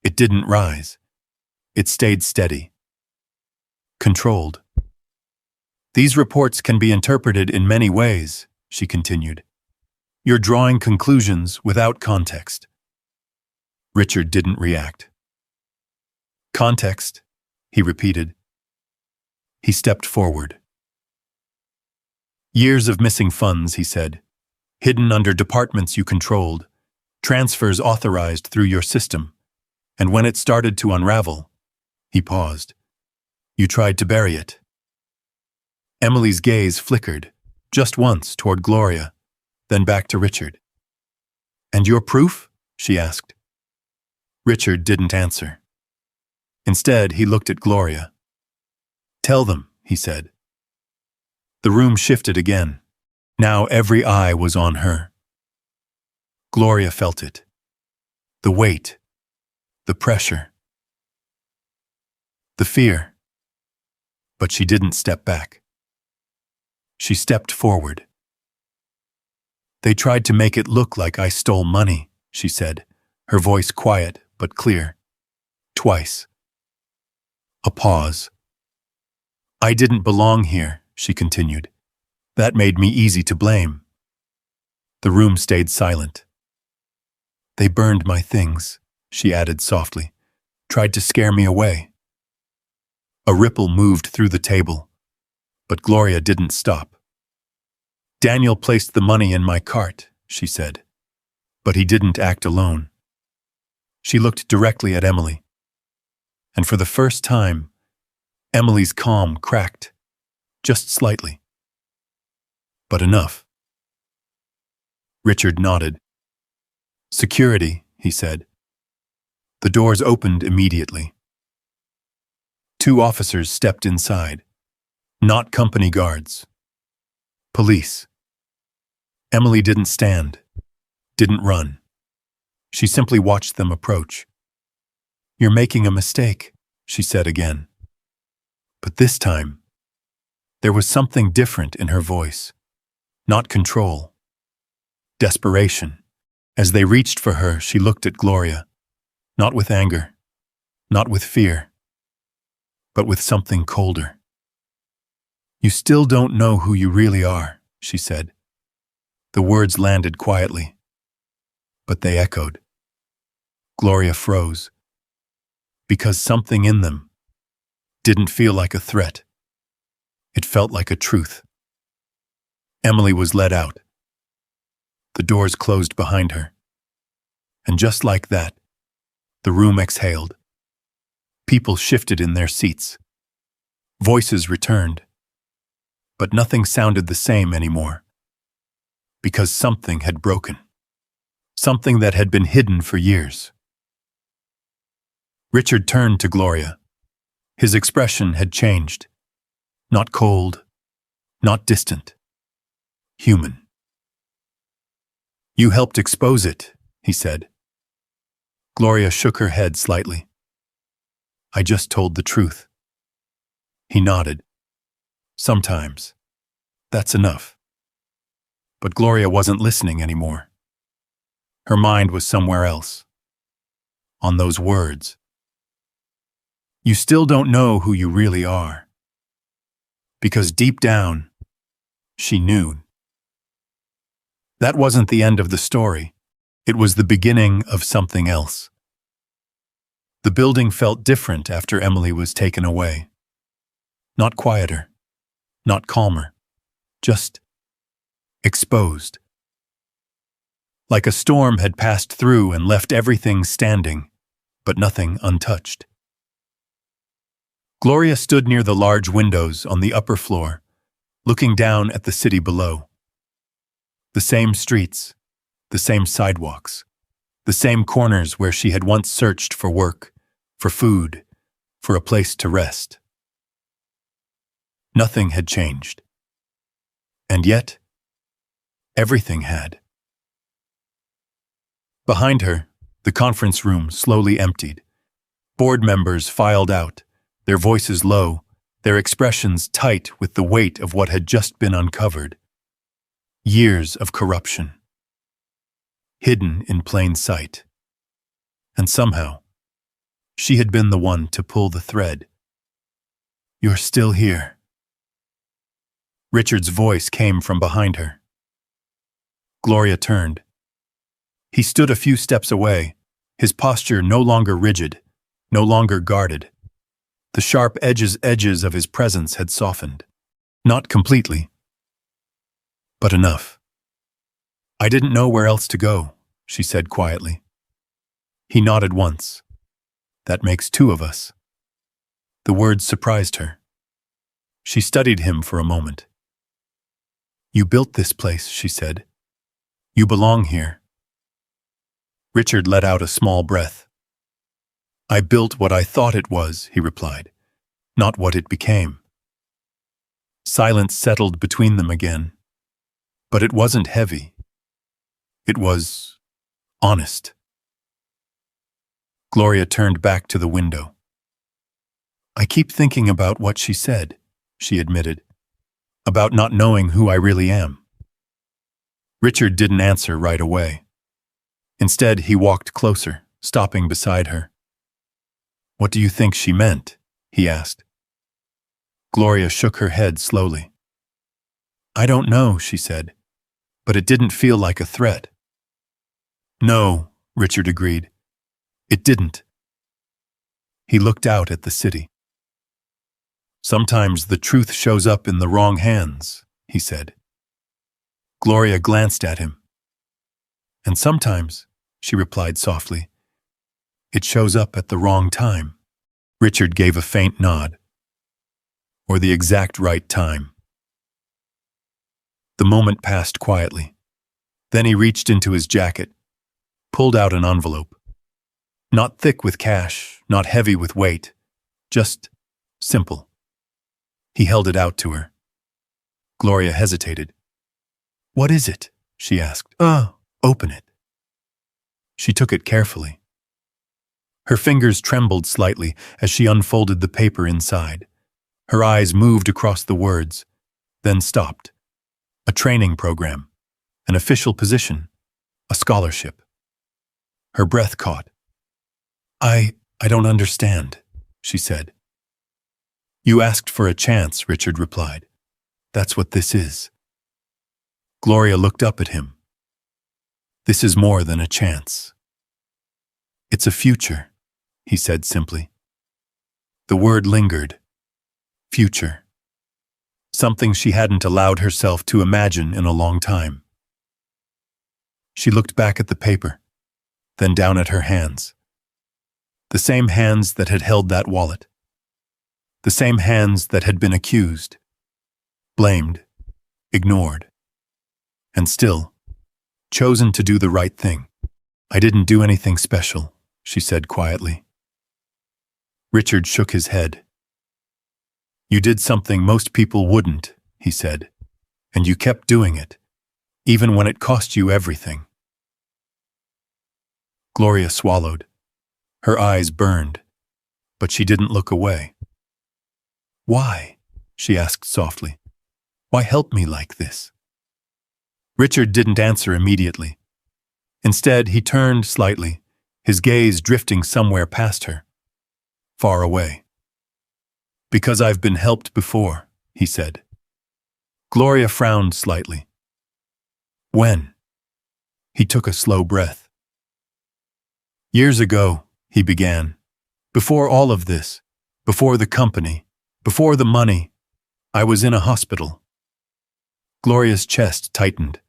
It didn't rise. It stayed steady. Controlled. "These reports can be interpreted in many ways," she continued. "You're drawing conclusions without context." Richard didn't react. "Context," he repeated. He stepped forward. "Years of missing funds," he said, "hidden under departments you controlled, transfers authorized through your system, and when it started to unravel," he paused, "you tried to bury it." Emily's gaze flickered, just once toward Gloria, then back to Richard. "And your proof?" she asked. Richard didn't answer. Instead, he looked at Gloria. "Tell them," he said. The room shifted again. Now every eye was on her. Gloria felt it. The weight. The pressure. The fear. But she didn't step back. She stepped forward. "They tried to make it look like I stole money," she said, her voice quiet but clear. "Twice." A pause. "I didn't belong here," she continued. "That made me easy to blame." The room stayed silent. "They burned my things," she added softly, "tried to scare me away." A ripple moved through the table, but Gloria didn't stop. "Daniel placed the money in my cart," she said, "but he didn't act alone." She looked directly at Emily, and for the first time, Emily's calm cracked, just slightly. But enough. Richard nodded. "Security," he said. The doors opened immediately. 2 officers stepped inside. Not company guards. Police. Emily didn't stand. didn't run. She simply watched them approach. "You're making a mistake," she said again. But this time, there was something different in her voice. Not control. Desperation. As they reached for her, she looked at Gloria. Not with anger. Not with fear. But with something colder. "You still don't know who you really are," she said. The words landed quietly, but they echoed. Gloria froze, because something in them didn't feel like a threat. It felt like a truth. Emily was led out. The doors closed behind her. And just like that, the room exhaled. People shifted in their seats. Voices returned. But nothing sounded the same anymore. Because something had broken. Something that had been hidden for years. Richard turned to Gloria. His expression had changed. Not cold, not distant. Human. "You helped expose it," he said. Gloria shook her head slightly. "I just told the truth." He nodded. "Sometimes. That's enough." But Gloria wasn't listening anymore. Her mind was somewhere else. On those words. "You still don't know who you really are." Because deep down, she knew. That wasn't the end of the story. It was the beginning of something else. The building felt different after Emily was taken away. Not quieter, not calmer, just exposed. Like a storm had passed through and left everything standing, but nothing untouched. Gloria stood near the large windows on the upper floor, looking down at the city below. The same streets, the same sidewalks, the same corners where she had once searched for work, for food, for a place to rest. Nothing had changed. And yet, everything had. Behind her, the conference room slowly emptied. Board members filed out, their voices low, their expressions tight with the weight of what had just been uncovered. Years of corruption. Hidden in plain sight. And somehow, she had been the one to pull the thread. "You're still here." Richard's voice came from behind her. Gloria turned. He stood a few steps away, his posture no longer rigid, no longer guarded. The sharp edges of his presence had softened. Not completely, but enough. "I didn't know where else to go," she said quietly. He nodded once. "That makes two of us." The words surprised her. She studied him for a moment. "You built this place," she said. "You belong here." Richard let out a small breath. "I built what I thought it was," he replied, "not what it became." Silence settled between them again. But it wasn't heavy. It was honest. Gloria turned back to the window. "I keep thinking about what she said," she admitted. "About not knowing who I really am." Richard didn't answer right away. Instead, he walked closer, stopping beside her. "What do you think she meant?" he asked. Gloria shook her head slowly. "I don't know," she said, "but it didn't feel like a threat." "No," Richard agreed. "It didn't." He looked out at the city. "Sometimes the truth shows up in the wrong hands," he said. Gloria glanced at him. "And sometimes," she replied softly, "it shows up at the wrong time." Richard gave a faint nod. "Or the exact right time." The moment passed quietly. Then he reached into his jacket, pulled out an envelope. Not thick with cash, not heavy with weight, just simple. He held it out to her. Gloria hesitated. "What is it?" she asked. "Open it," She took it carefully. Her fingers trembled slightly as she unfolded the paper inside. Her eyes moved across the words, then stopped. A training program, an official position, a scholarship. Her breath caught. I don't understand, she said. You asked for a chance, Richard replied. That's what this is. Gloria looked up at him. This is more than a chance. It's a future, he said simply. The word lingered. Future. Something she hadn't allowed herself to imagine in a long time. She looked back at the paper, then down at her hands. The same hands that had held that wallet. The same hands that had been accused, blamed, ignored, and still chosen to do the right thing. I didn't do anything special, she said quietly. Richard shook his head. You did something most people wouldn't, he said, and you kept doing it, even when it cost you everything. Gloria swallowed. Her eyes burned, but she didn't look away. Why? She asked softly. Why help me like this? Richard didn't answer immediately. Instead, he turned slightly, his gaze drifting somewhere past her, far away. Because I've been helped before, he said. Gloria frowned slightly. When? He took a slow breath. Years ago, he began. Before all of this, before the company, before the money, I was in a hospital. Gloria's chest tightened.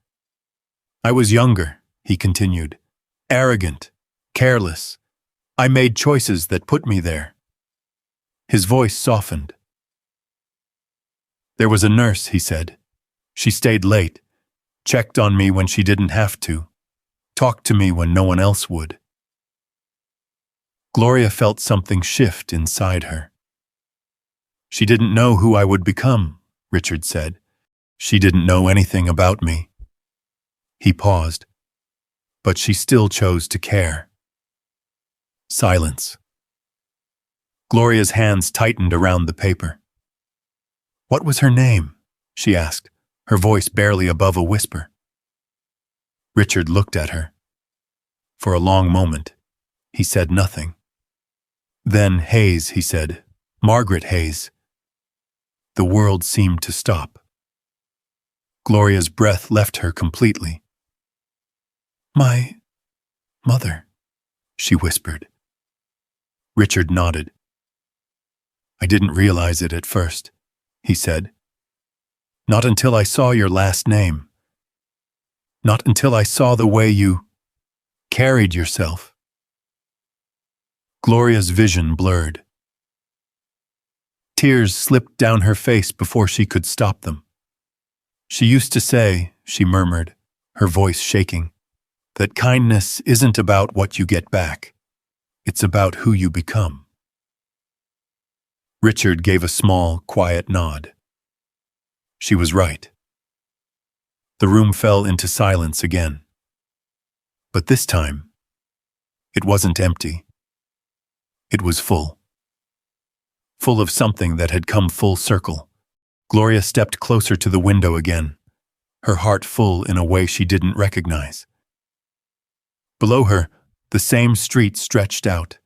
I was younger, he continued, arrogant, careless. I made choices that put me there. His voice softened. There was a nurse, he said. She stayed late, checked on me when she didn't have to, talked to me when no one else would. Gloria felt something shift inside her. She didn't know who I would become, Richard said. She didn't know anything about me. He paused, but she still chose to care. Silence. Gloria's hands tightened around the paper. What was her name? She asked, her voice barely above a whisper. Richard looked at her. For a long moment, he said nothing. Then Hayes, he said, Margaret Hayes. The world seemed to stop. Gloria's breath left her completely. My mother, she whispered. Richard nodded. I didn't realize it at first, he said. Not until I saw your last name. Not until I saw the way you carried yourself. Gloria's vision blurred. Tears slipped down her face before she could stop them. She used to say, she murmured, her voice shaking, that kindness isn't about what you get back. It's about who you become. Richard gave a small, quiet nod. She was right. The room fell into silence again. But this time, it wasn't empty. It was full. Full of something that had come full circle. Gloria stepped closer to the window again, her heart full in a way she didn't recognize. Below her, the same street stretched out,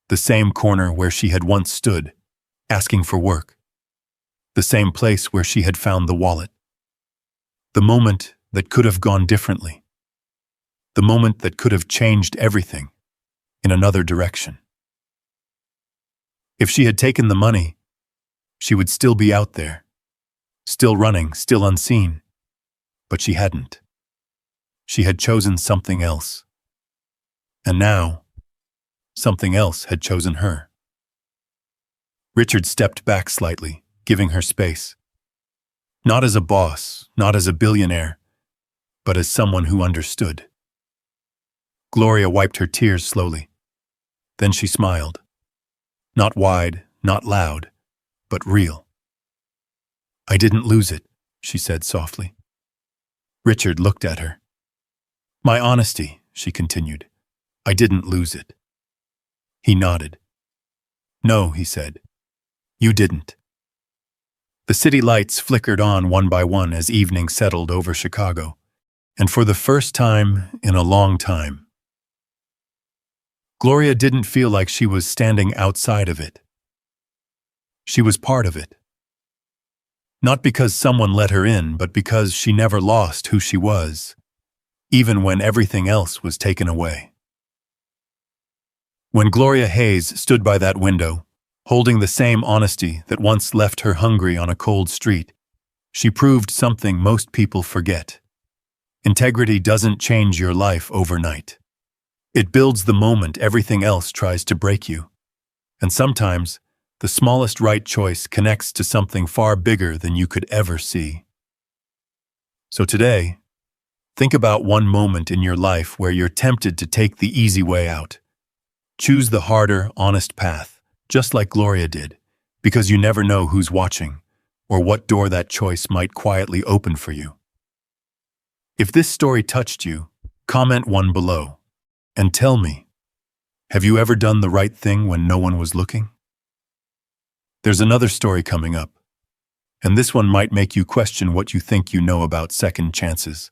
the same corner where she had once stood, asking for work, the same place where she had found the wallet. The moment that could have gone differently. The moment that could have changed everything in another direction. If she had taken the money, she would still be out there, still running, still unseen. But she hadn't. She had chosen something else. And now, something else had chosen her. Richard stepped back slightly, giving her space. Not as a boss, not as a billionaire, but as someone who understood. Gloria wiped her tears slowly. Then she smiled. Not wide, not loud, but real. I didn't lose it, she said softly. Richard looked at her. My honesty, she continued, I didn't lose it. He nodded. No, he said. You didn't. The city lights flickered on one by one as evening settled over Chicago, and for the first time in a long time, Gloria didn't feel like she was standing outside of it. She was part of it. Not because someone let her in, but because she never lost who she was, even when everything else was taken away. When Gloria Hayes stood by that window, holding the same honesty that once left her hungry on a cold street, she proved something most people forget. Integrity doesn't change your life overnight. It builds the moment everything else tries to break you. And sometimes, the smallest right choice connects to something far bigger than you could ever see. So today, think about one moment in your life where you're tempted to take the easy way out. Choose the harder, honest path, just like Gloria did, because you never know who's watching or what door that choice might quietly open for you. If this story touched you, comment one below and tell me, have you ever done the right thing when no one was looking? There's another story coming up, and this one might make you question what you think you know about second chances.